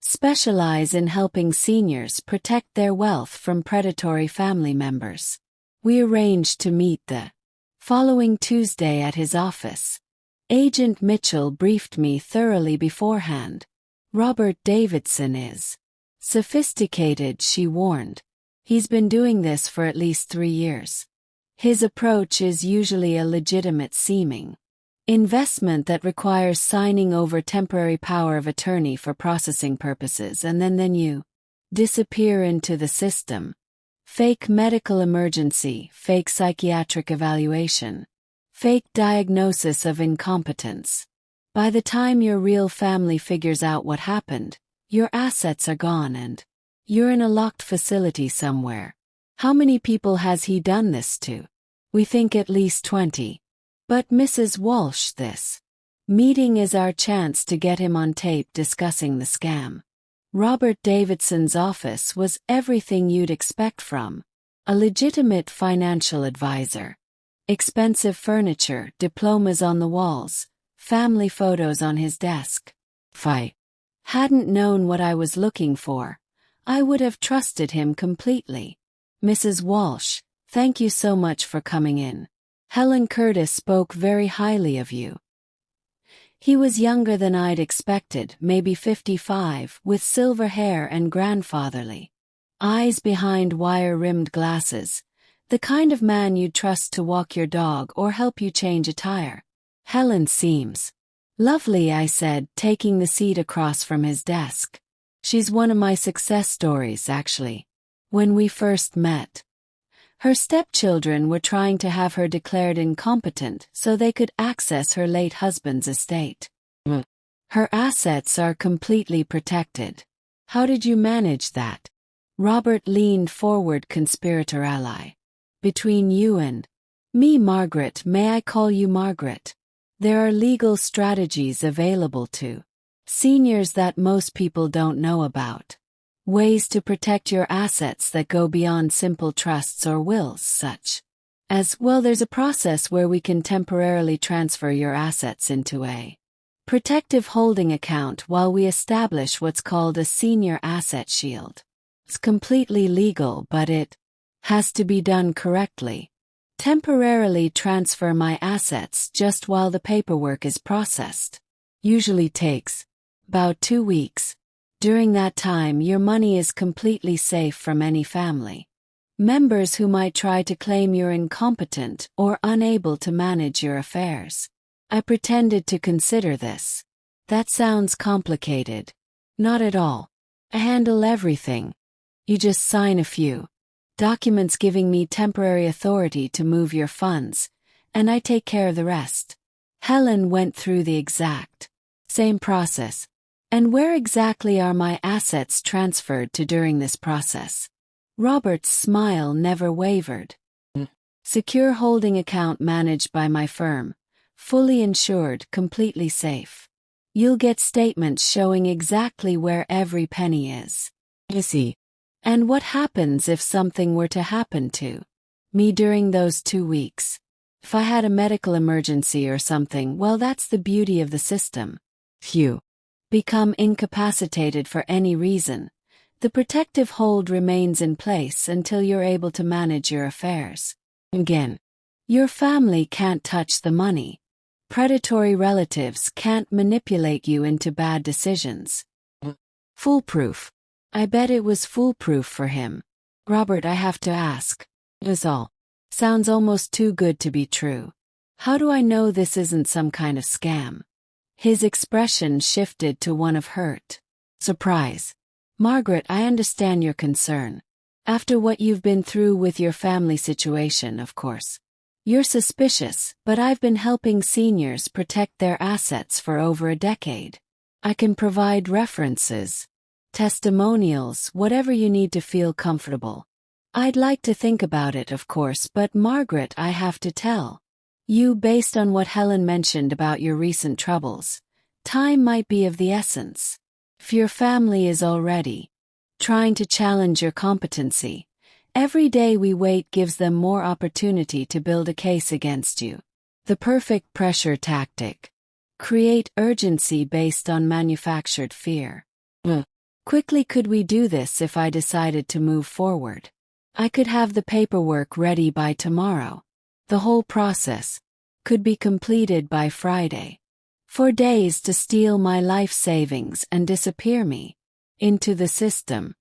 Specialize in helping seniors protect their wealth from predatory family members. We arranged to meet the following Tuesday at his office. Agent Mitchell briefed me thoroughly beforehand. Robert Davidson is sophisticated, she warned. He's been doing this for at least 3 years. His approach is usually a legitimate seeming investment that requires signing over temporary power of attorney for processing purposes, and then you disappear into the system. Fake medical emergency, fake psychiatric evaluation, fake diagnosis of incompetence. By the time your real family figures out what happened, your assets are gone and you're in a locked facility somewhere. How many people has he done this to? We think at least 20. But Mrs. Walsh, this meeting is our chance to get him on tape discussing the scam. Robert Davidson's office was everything you'd expect from a legitimate financial advisor. Expensive furniture, diplomas on the walls, family photos on his desk. If I hadn't known what I was looking for, I would have trusted him completely. Mrs. Walsh, thank you so much for coming in. Helen Curtis spoke very highly of you. He was younger than I'd expected, maybe 55, with silver hair and grandfatherly eyes behind wire-rimmed glasses, the kind of man you'd trust to walk your dog or help you change a tire. Helen seems lovely, I said, taking the seat across from his desk. She's one of my success stories, actually. When we first met, her stepchildren were trying to have her declared incompetent so they could access her late husband's estate. Her assets are completely protected. How did you manage that? Robert leaned forward, conspirator ally. Between you and me, Margaret, may I call you Margaret? There are legal strategies available to seniors that most people don't know about. Ways to protect your assets that go beyond simple trusts or wills, such as, well, there's a process where we can temporarily transfer your assets into a protective holding account while we establish what's called a senior asset shield. It's completely legal, but it has to be done correctly. Temporarily transfer my assets just while the paperwork is processed. Usually takes about 2 weeks. During that time, your money is completely safe from any family members who might try to claim you're incompetent or unable to manage your affairs. I pretended to consider this. That sounds complicated. Not at all. I handle everything. You just sign a few documents giving me temporary authority to move your funds, and I take care of the rest. Helen went through the exact same process. And where exactly are my assets transferred to during this process? Robert's smile never wavered. Secure holding account managed by my firm. Fully insured, completely safe. You'll get statements showing exactly where every penny is. You see. And what happens if something were to happen to me during those 2 weeks? If I had a medical emergency or something, well, that's the beauty of the system. Phew. Become incapacitated for any reason, the protective hold remains in place until you're able to manage your affairs. Again, your family can't touch the money. Predatory relatives can't manipulate you into bad decisions. Foolproof. I bet it was foolproof for him. Robert, I have to ask. Is all. Sounds almost too good to be true. How do I know this isn't some kind of scam? His expression shifted to one of hurt surprise. Margaret, I understand your concern. After what you've been through with your family situation, of course. You're suspicious, but I've been helping seniors protect their assets for over a decade. I can provide references, testimonials, whatever you need to feel comfortable. I'd like to think about it, of course, but Margaret, I have to tell you, based on what Helen mentioned about your recent troubles, Time might be of the essence. If your family is already trying to challenge your competency, every day we wait gives them more opportunity to build a case against you. The perfect pressure tactic. Create urgency based on manufactured fear. Quickly could we do this if I decided to move forward? I could have the paperwork ready by tomorrow. The whole process could be completed by Friday. 4 days to steal my life savings and disappear me into the system.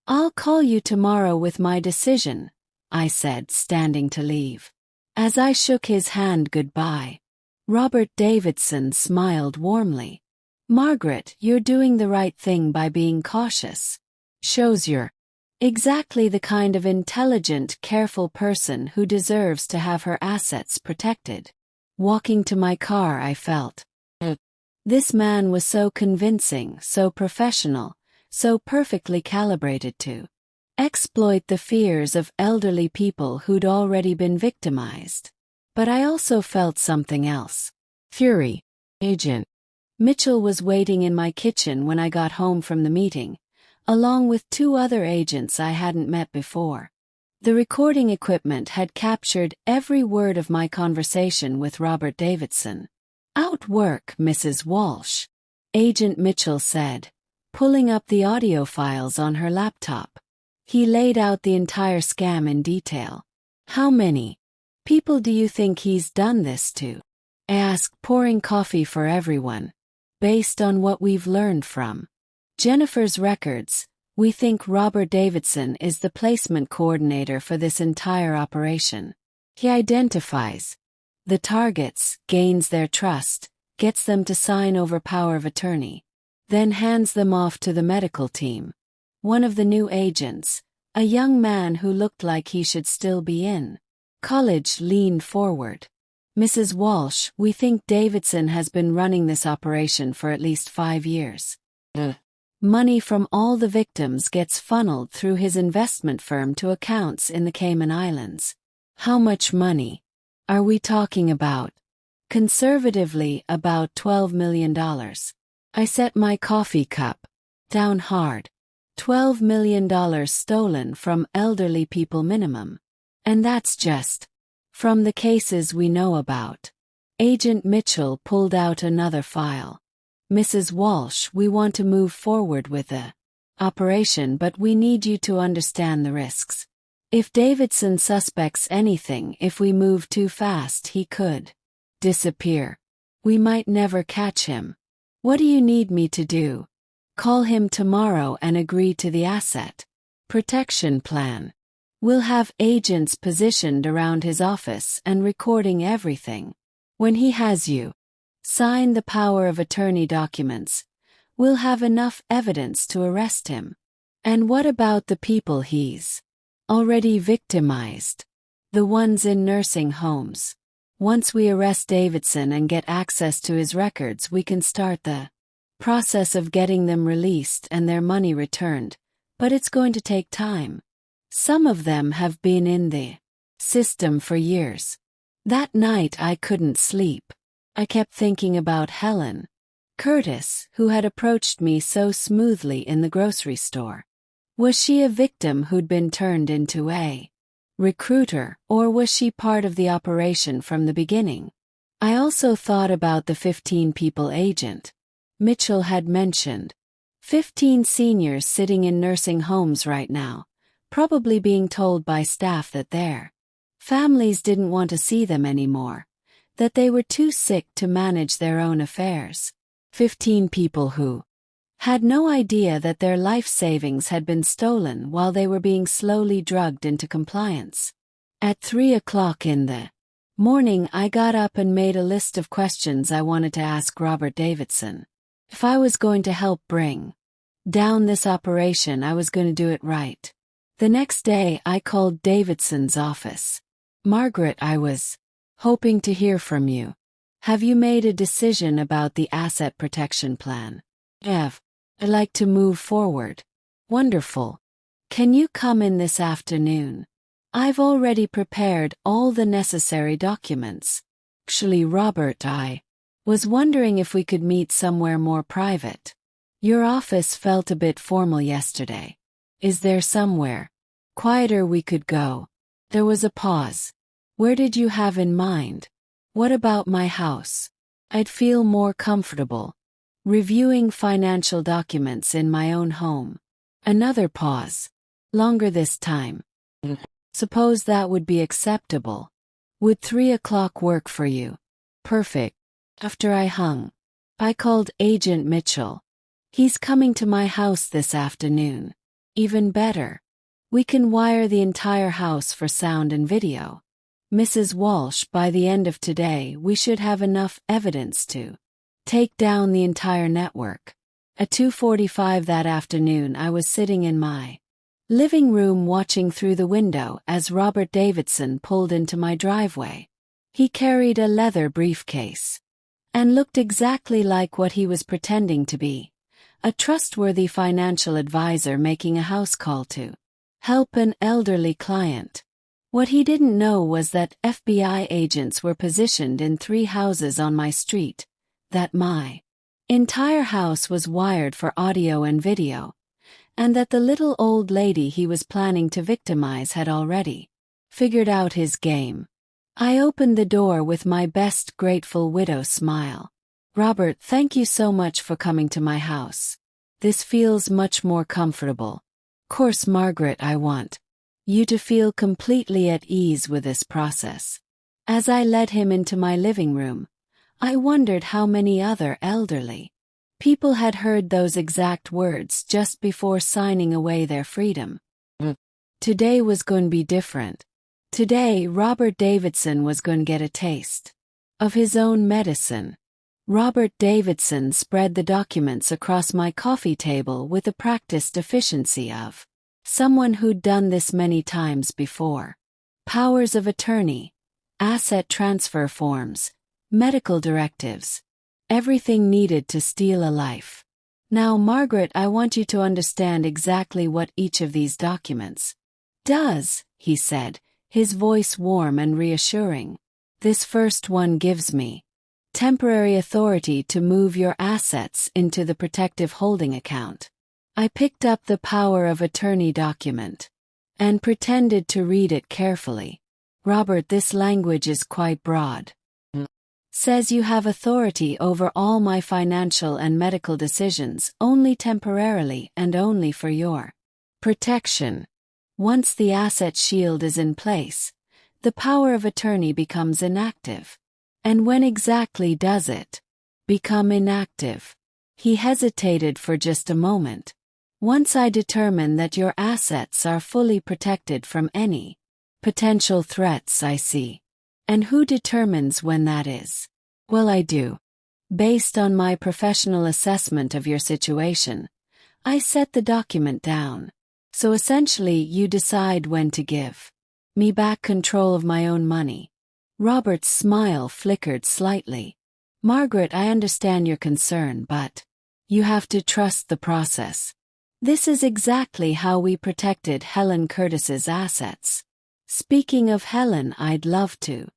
I'll call you tomorrow with my decision, I said, standing to leave. As I shook his hand goodbye, Robert Davidson smiled warmly. Margaret, you're doing the right thing by being cautious. Shows you're exactly the kind of intelligent, careful person who deserves to have her assets protected. Walking to my car, I felt. This man was so convincing, so professional, so perfectly calibrated to exploit the fears of elderly people who'd already been victimized. But I also felt something else. Fury. Agent Mitchell was waiting in my kitchen when I got home from the meeting, along with 2 other agents I hadn't met before. The recording equipment had captured every word of my conversation with Robert Davidson. "Outwork, Mrs. Walsh," Agent Mitchell said, pulling up the audio files on her laptop. He laid out the entire scam in detail. "How many people do you think he's done this to?" I asked, pouring coffee for everyone. "Based on what we've learned from Jennifer's records, we think Robert Davidson is the placement coordinator for this entire operation. He identifies the targets, gains their trust, gets them to sign over power of attorney, then hands them off to the medical team." One of the new agents, a young man who looked like he should still be in college, leaned forward. "Mrs. Walsh, we think Davidson has been running this operation for at least 5 years. Money from all the victims gets funneled through his investment firm to accounts in the Cayman Islands." "How much money are we talking about?" "Conservatively, about $12 million. I set my coffee cup down hard. $12 million stolen from elderly people minimum. And that's just from the cases we know about. Agent Mitchell pulled out another file. "Mrs. Walsh, we want to move forward with the operation, but we need you to understand the risks. If Davidson suspects anything, if we move too fast, he could disappear. We might never catch him. What do you need me to do? Call him tomorrow and agree to the asset protection plan. We'll have agents positioned around his office and recording everything. When he has you sign the power of attorney documents, we'll have enough evidence to arrest him." "And what about the people he's already victimized? The ones in nursing homes? Once we arrest Davidson and get access to his records, we can start the process of getting them released and their money returned, but it's going to take time. Some of them have been in the system for years." That night I couldn't sleep. I kept thinking about Helen Curtis, who had approached me so smoothly in the grocery store. Was she a victim who'd been turned into a recruiter, or was she part of the operation from the beginning? I also thought about the 15 people agent Mitchell had mentioned. 15 seniors sitting in nursing homes right now, probably being told by staff that their families didn't want to see them anymore, that they were too sick to manage their own affairs. 15 people who had no idea that their life savings had been stolen while they were being slowly drugged into compliance. At 3 o'clock in the morning, I got up and made a list of questions I wanted to ask Robert Davidson. If I was going to help bring down this operation, I was going to do it right. The next day, I called Davidson's office. "Margaret, I was hoping to hear from you. Have you made a decision about the asset protection plan?" "I'd like to move forward." "Wonderful. Can you come in this afternoon? I've already prepared all the necessary documents." "Actually, Robert, I Was wondering if we could meet somewhere more private. Your office felt a bit formal yesterday. Is there somewhere quieter we could go? There was a pause. Where did you have in mind? What about my house? I'd feel more comfortable reviewing financial documents in my own home. Another pause. Longer this time. Suppose that would be acceptable. Would 3 o'clock work for you? Perfect. After I hung, I called Agent Mitchell. He's coming to my house this afternoon. Even better. We can wire the entire house for sound and video. Mrs. Walsh, by the end of today, we should have enough evidence to take down the entire network. At 2:45 that afternoon, I was sitting in my living room watching through the window as Robert Davidson pulled into my driveway. He carried a leather briefcase and looked exactly like what he was pretending to be, a trustworthy financial advisor making a house call to help an elderly client. What he didn't know was that FBI agents were positioned in 3 houses on my street, that my entire house was wired for audio and video, and that the little old lady he was planning to victimize had already figured out his game. I opened the door with my best grateful widow smile. Robert, thank you so much for coming to my house. This feels much more comfortable. Course, Margaret, I want you to feel completely at ease with this process. As I led him into my living room, I wondered how many other elderly people had heard those exact words just before signing away their freedom. Today was going to be different. Today, Robert Davidson was going to get a taste of his own medicine. Robert Davidson spread the documents across my coffee table with the practiced efficiency of someone who'd done this many times before. Powers of attorney, asset transfer forms, medical directives, everything needed to steal a life. Now, Margaret, I want you to understand exactly what each of these documents does, he said, his voice warm and reassuring. This first one gives me temporary authority to move your assets into the protective holding account. I picked up the power of attorney document and pretended to read it carefully. Robert, this language is quite broad. Says you have authority over all my financial and medical decisions only temporarily and only for your protection. Once the asset shield is in place, the power of attorney becomes inactive. And when exactly does it become inactive? He hesitated for just a moment. Once I determine that your assets are fully protected from any potential threats, I see. And who determines when that is? Well, I do. Based on my professional assessment of your situation, I set the document down. So essentially, you decide when to give me back control of my own money. Robert's smile flickered slightly. Margaret, I understand your concern, but you have to trust the process. This is exactly how we protected Helen Curtis's assets. Speaking of Helen, I'd love to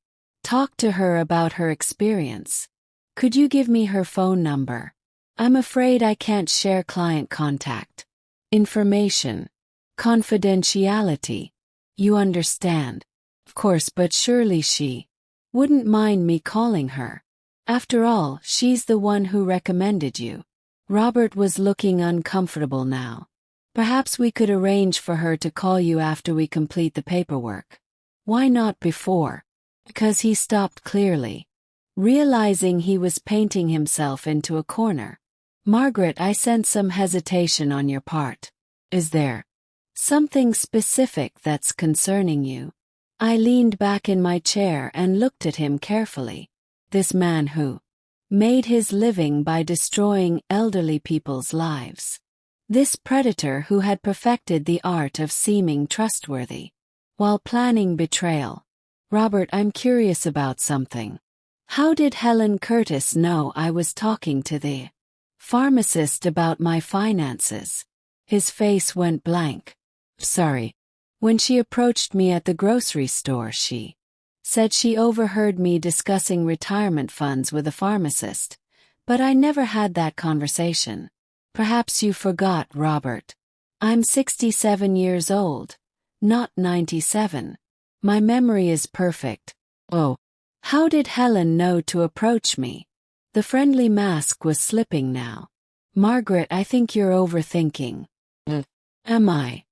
talk to her about her experience. Could you give me her phone number? I'm afraid I can't share client contact information. Confidentiality. You understand. Of course, but surely she wouldn't mind me calling her. After all, she's the one who recommended you. Robert was looking uncomfortable now. Perhaps we could arrange for her to call you after we complete the paperwork. Why not before? Because he stopped clearly, realizing he was painting himself into a corner. Margaret, I sense some hesitation on your part. Is there something specific that's concerning you? I leaned back in my chair and looked at him carefully. This man who made his living by destroying elderly people's lives. This predator who had perfected the art of seeming trustworthy while planning betrayal. Robert, I'm curious about something. How did Helen Curtis know I was talking to the pharmacist about my finances? His face went blank. Sorry. When she approached me at the grocery store, she Said she overheard me discussing retirement funds with a pharmacist, but I never had that conversation. Perhaps you forgot, Robert. I'm 67 years old, not 97. My memory is perfect. Oh. How did Helen know to approach me? The friendly mask was slipping now. Margaret, I think you're overthinking. Am I?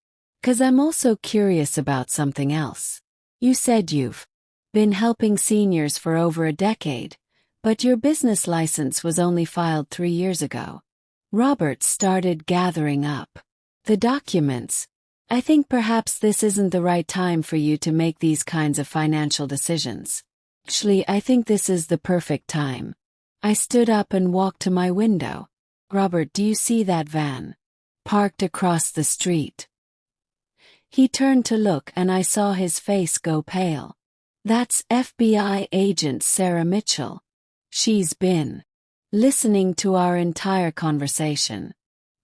'Cause I'm also curious about something else. You said you've been helping seniors for over a decade, but your business license was only filed 3 years ago. Robert started gathering up the documents. I think perhaps this isn't the right time for you to make these kinds of financial decisions. Actually, I think this is the perfect time. I stood up and walked to my window. Robert, do you see that van? Parked across the street. He turned to look and I saw his face go pale. That's FBI agent Sarah Mitchell. She's been listening to our entire conversation.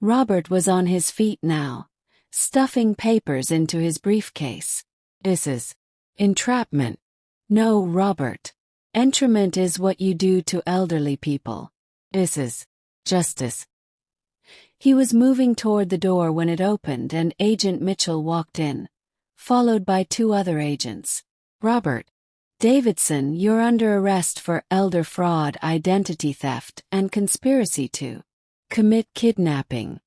Robert was on his feet now, stuffing papers into his briefcase. This is entrapment. No, Robert. Entrapment is what you do to elderly people. This is justice. He was moving toward the door when it opened and Agent Mitchell walked in, followed by 2 other agents. Robert Davidson, you're under arrest for elder fraud, identity theft, and conspiracy to commit kidnapping.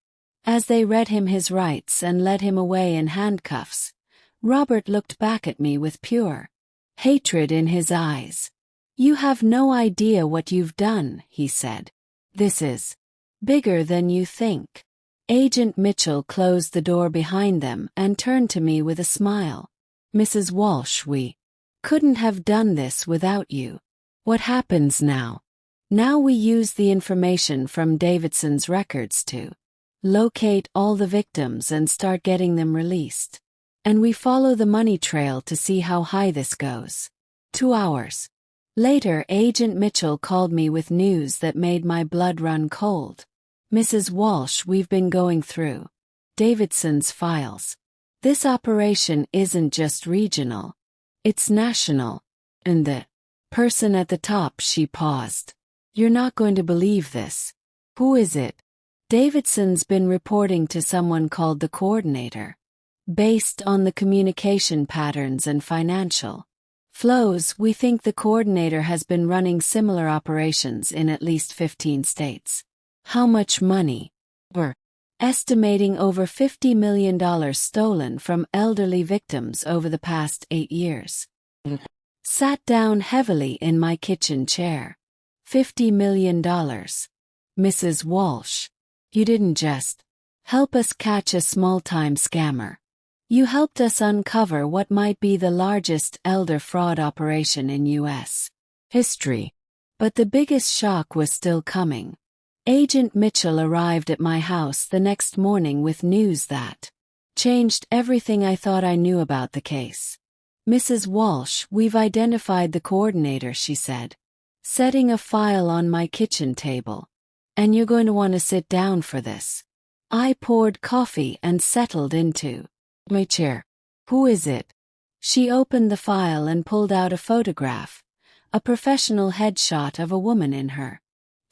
As they read him his rights and led him away in handcuffs, Robert looked back at me with pure hatred in his eyes. You have no idea what you've done, he said. This is bigger than you think. Agent Mitchell closed the door behind them and turned to me with a smile. Mrs. Walsh, we couldn't have done this without you. What happens now? Now we use the information from Davidson's records to locate all the victims and start getting them released. And we follow the money trail to see how high this goes. 2 hours later, Agent Mitchell called me with news that made my blood run cold. Mrs. Walsh, we've been going through Davidson's files. This operation isn't just regional. It's national. And the person at the top, she paused. You're not going to believe this. Who is it? Davidson's been reporting to someone called the coordinator. Based on the communication patterns and financial flows, we think the coordinator has been running similar operations in at least 15 states. How much money? We're estimating over $50 million stolen from elderly victims over the past 8 years. Sat down heavily in my kitchen chair. $50 million. Mrs. Walsh, you didn't just help us catch a small-time scammer. You helped us uncover what might be the largest elder fraud operation in U.S. history. But the biggest shock was still coming. Agent Mitchell arrived at my house the next morning with news that changed everything I thought I knew about the case. Mrs. Walsh, we've identified the coordinator, she said, setting a file on my kitchen table. And you're going to want to sit down for this. I poured coffee and settled into my chair. Who is it? She opened the file and pulled out a photograph, a professional headshot of a woman in her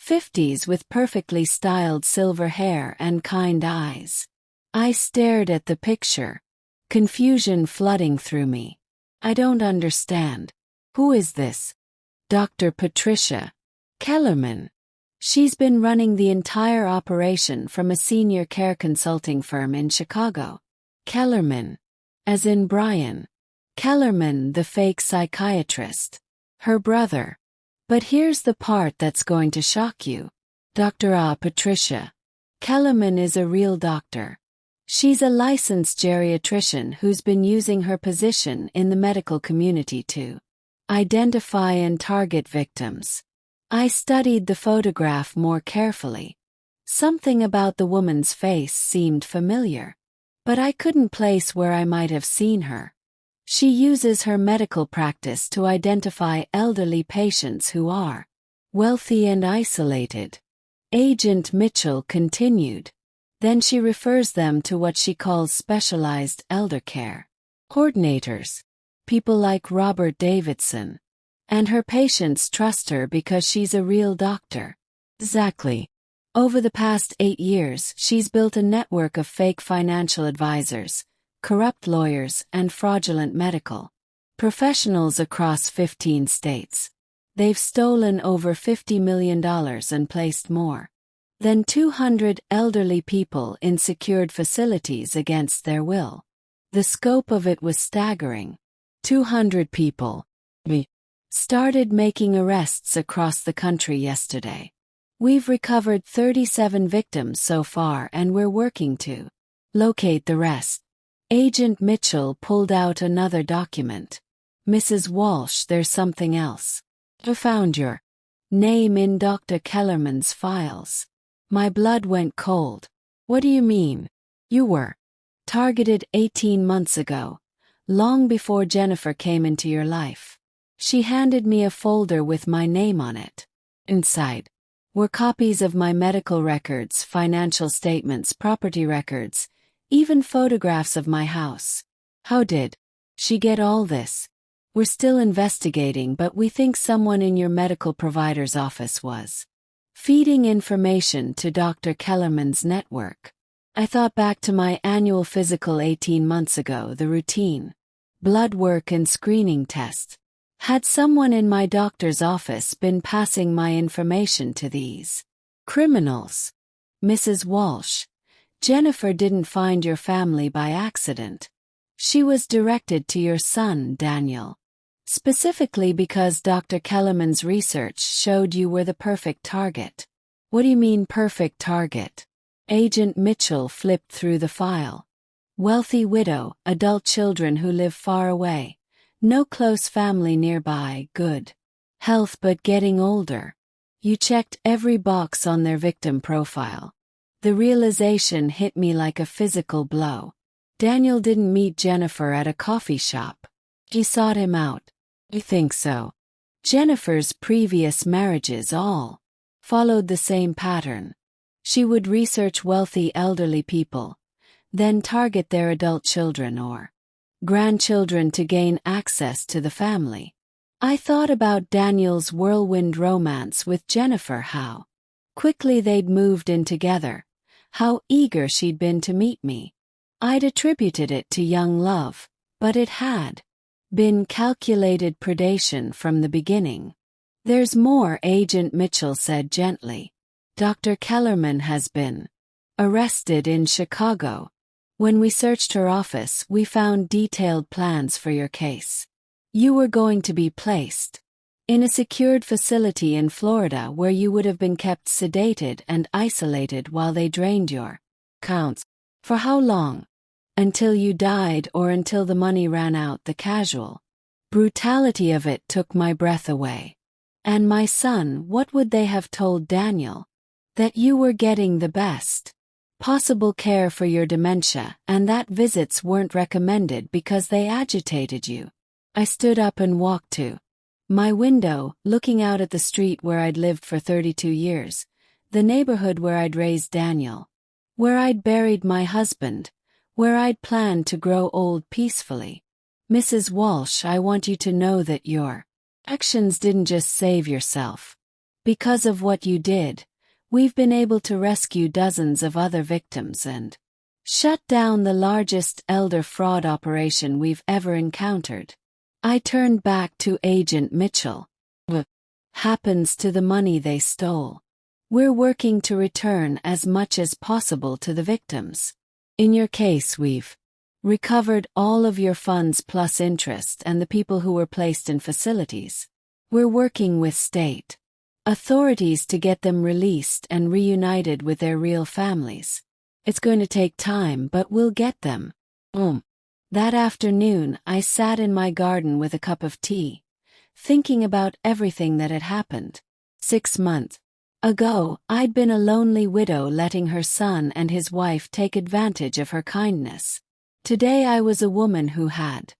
50s with perfectly styled silver hair and kind eyes. I stared at the picture, confusion flooding through me. I don't understand. Who is this? Dr. Patricia Kellerman. She's been running the entire operation from a senior care consulting firm in Chicago. Kellerman, as in Brian Kellerman, the fake psychiatrist. Her brother. But here's the part that's going to shock you. Dr. Patricia Kellerman is a real doctor. She's a licensed geriatrician who's been using her position in the medical community to identify and target victims. I studied the photograph more carefully. Something about the woman's face seemed familiar, but I couldn't place where I might have seen her. She uses her medical practice to identify elderly patients who are wealthy and isolated. Agent Mitchell continued. Then she refers them to what she calls specialized elder care coordinators. people like Robert Davidson. And her patients trust her because she's a real doctor. Exactly. Over the past 8 years, she's built a network of fake financial advisors, corrupt lawyers, and fraudulent medical professionals across 15 states. They've stolen over $50 million and placed more than 200 elderly people in secured facilities against their will. The scope of it was staggering. 200 people. We started making arrests across the country yesterday. We've recovered 37 victims so far and we're working to locate the rest. Agent Mitchell pulled out another document. Mrs. Walsh, there's something else. I found your name in Dr. Kellerman's files. My blood went cold. What do you mean? You were targeted 18 months ago, long before Jennifer came into your life. She handed me a folder with my name on it. Inside were copies of my medical records, financial statements, property records, even photographs of my house. How did she get all this? We're still investigating, but we think someone in your medical provider's office was feeding information to Dr. Kellerman's network. I thought back to my annual physical 18 months ago, the routine blood work and screening test. Had someone in my doctor's office been passing my information to these criminals? Mrs. Walsh, Jennifer didn't find your family by accident. She was directed to your son, Daniel. Specifically because Dr. Kellerman's research showed you were the perfect target. What do you mean perfect target? Agent Mitchell flipped through the file. Wealthy widow, adult children who live far away. No close family nearby, good health but getting older. You checked every box on their victim profile. The realization hit me like a physical blow. Daniel didn't meet Jennifer at a coffee shop. He sought him out. You think so? Jennifer's previous marriages all followed the same pattern. She would research wealthy elderly people, then target their adult children or grandchildren to gain access to the family. I thought about Daniel's whirlwind romance with Jennifer, how quickly they'd moved in together, how eager she'd been to meet me. I'd attributed it to young love, but it had been calculated predation from the beginning. There's more, Agent Mitchell said gently. Dr. Kellerman has been arrested in Chicago. When we searched her office, we found detailed plans for your case. You were going to be placed in a secured facility in Florida where you would have been kept sedated and isolated while they drained your accounts. For how long? Until you died or until the money ran out. The casual brutality of it took my breath away. And my son, what would they have told Daniel? That you were getting the best possible care for your dementia and that visits weren't recommended because they agitated you. I stood up and walked to my window, looking out at the street where I'd lived for 32 years, the neighborhood where I'd raised Daniel, where I'd buried my husband, where I'd planned to grow old peacefully. Mrs. Walsh, I want you to know that your actions didn't just save yourself. Because of what you did, we've been able to rescue dozens of other victims and shut down the largest elder fraud operation we've ever encountered. I turned back to Agent Mitchell. What happens to the money they stole? We're working to return as much as possible to the victims. In your case, we've recovered all of your funds plus interest and the people who were placed in facilities. We're working with state authorities to get them released and reunited with their real families. It's going to take time, but we'll get them. That afternoon, I sat in my garden with a cup of tea, thinking about everything that had happened. 6 months ago, I'd been a lonely widow letting her son and his wife take advantage of her kindness. Today I was a woman who had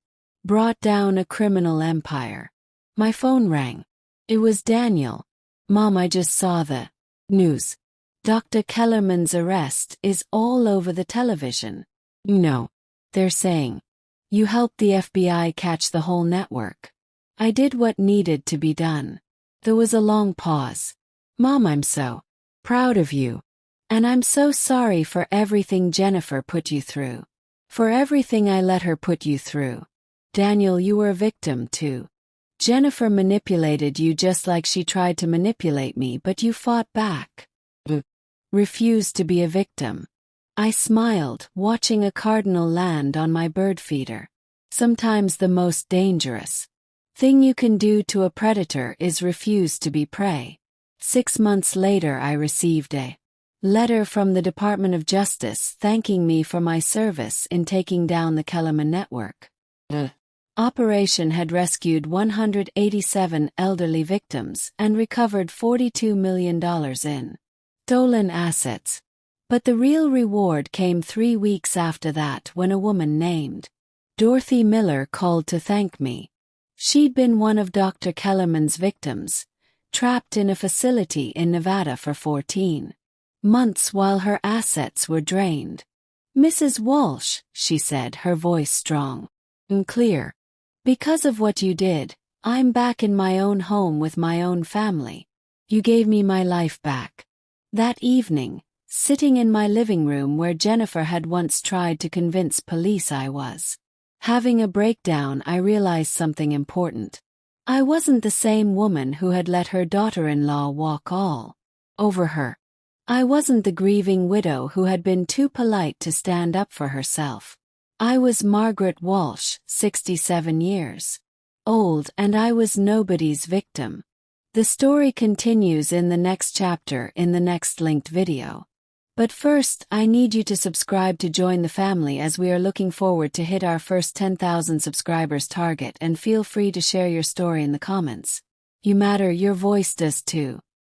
brought down a criminal empire. My phone rang. It was Daniel. Mom, I just saw the news. Dr. Kellerman's arrest is all over the television. No, they're saying You helped the FBI catch the whole network. I did what needed to be done. There was a long pause. Mom, I'm so proud of you. And I'm so sorry for everything Jennifer put you through. For everything I let her put you through. Daniel, you were a victim too. Jennifer manipulated you just like she tried to manipulate me, but you fought back. Refused to be a victim. I smiled, watching a cardinal land on my bird feeder. Sometimes the most dangerous thing you can do to a predator is refuse to be prey. 6 months later, I received a letter from the Department of Justice thanking me for my service in taking down the Kellerman network. The operation had rescued 187 elderly victims and recovered $42 million in stolen assets. But the real reward came 3 weeks after that, when a woman named Dorothy Miller called to thank me. She'd been one of Dr. Kellerman's victims, trapped in a facility in Nevada for 14 months while her assets were drained. Mrs. Walsh, she said, her voice strong and clear. Because of what you did, I'm back in my own home with my own family. You gave me my life back. That evening, sitting in my living room where Jennifer had once tried to convince police I was having a breakdown, I realized something important. I wasn't the same woman who had let her daughter-in-law walk all over her. I wasn't the grieving widow who had been too polite to stand up for herself. I was Margaret Walsh, 67 years old, and I was nobody's victim. The story continues in the next chapter in the next linked video. But first, I need you to subscribe to join the family, as we are looking forward to hit our first 10,000 subscribers target, and feel free to share your story in the comments. You matter, your voice does too.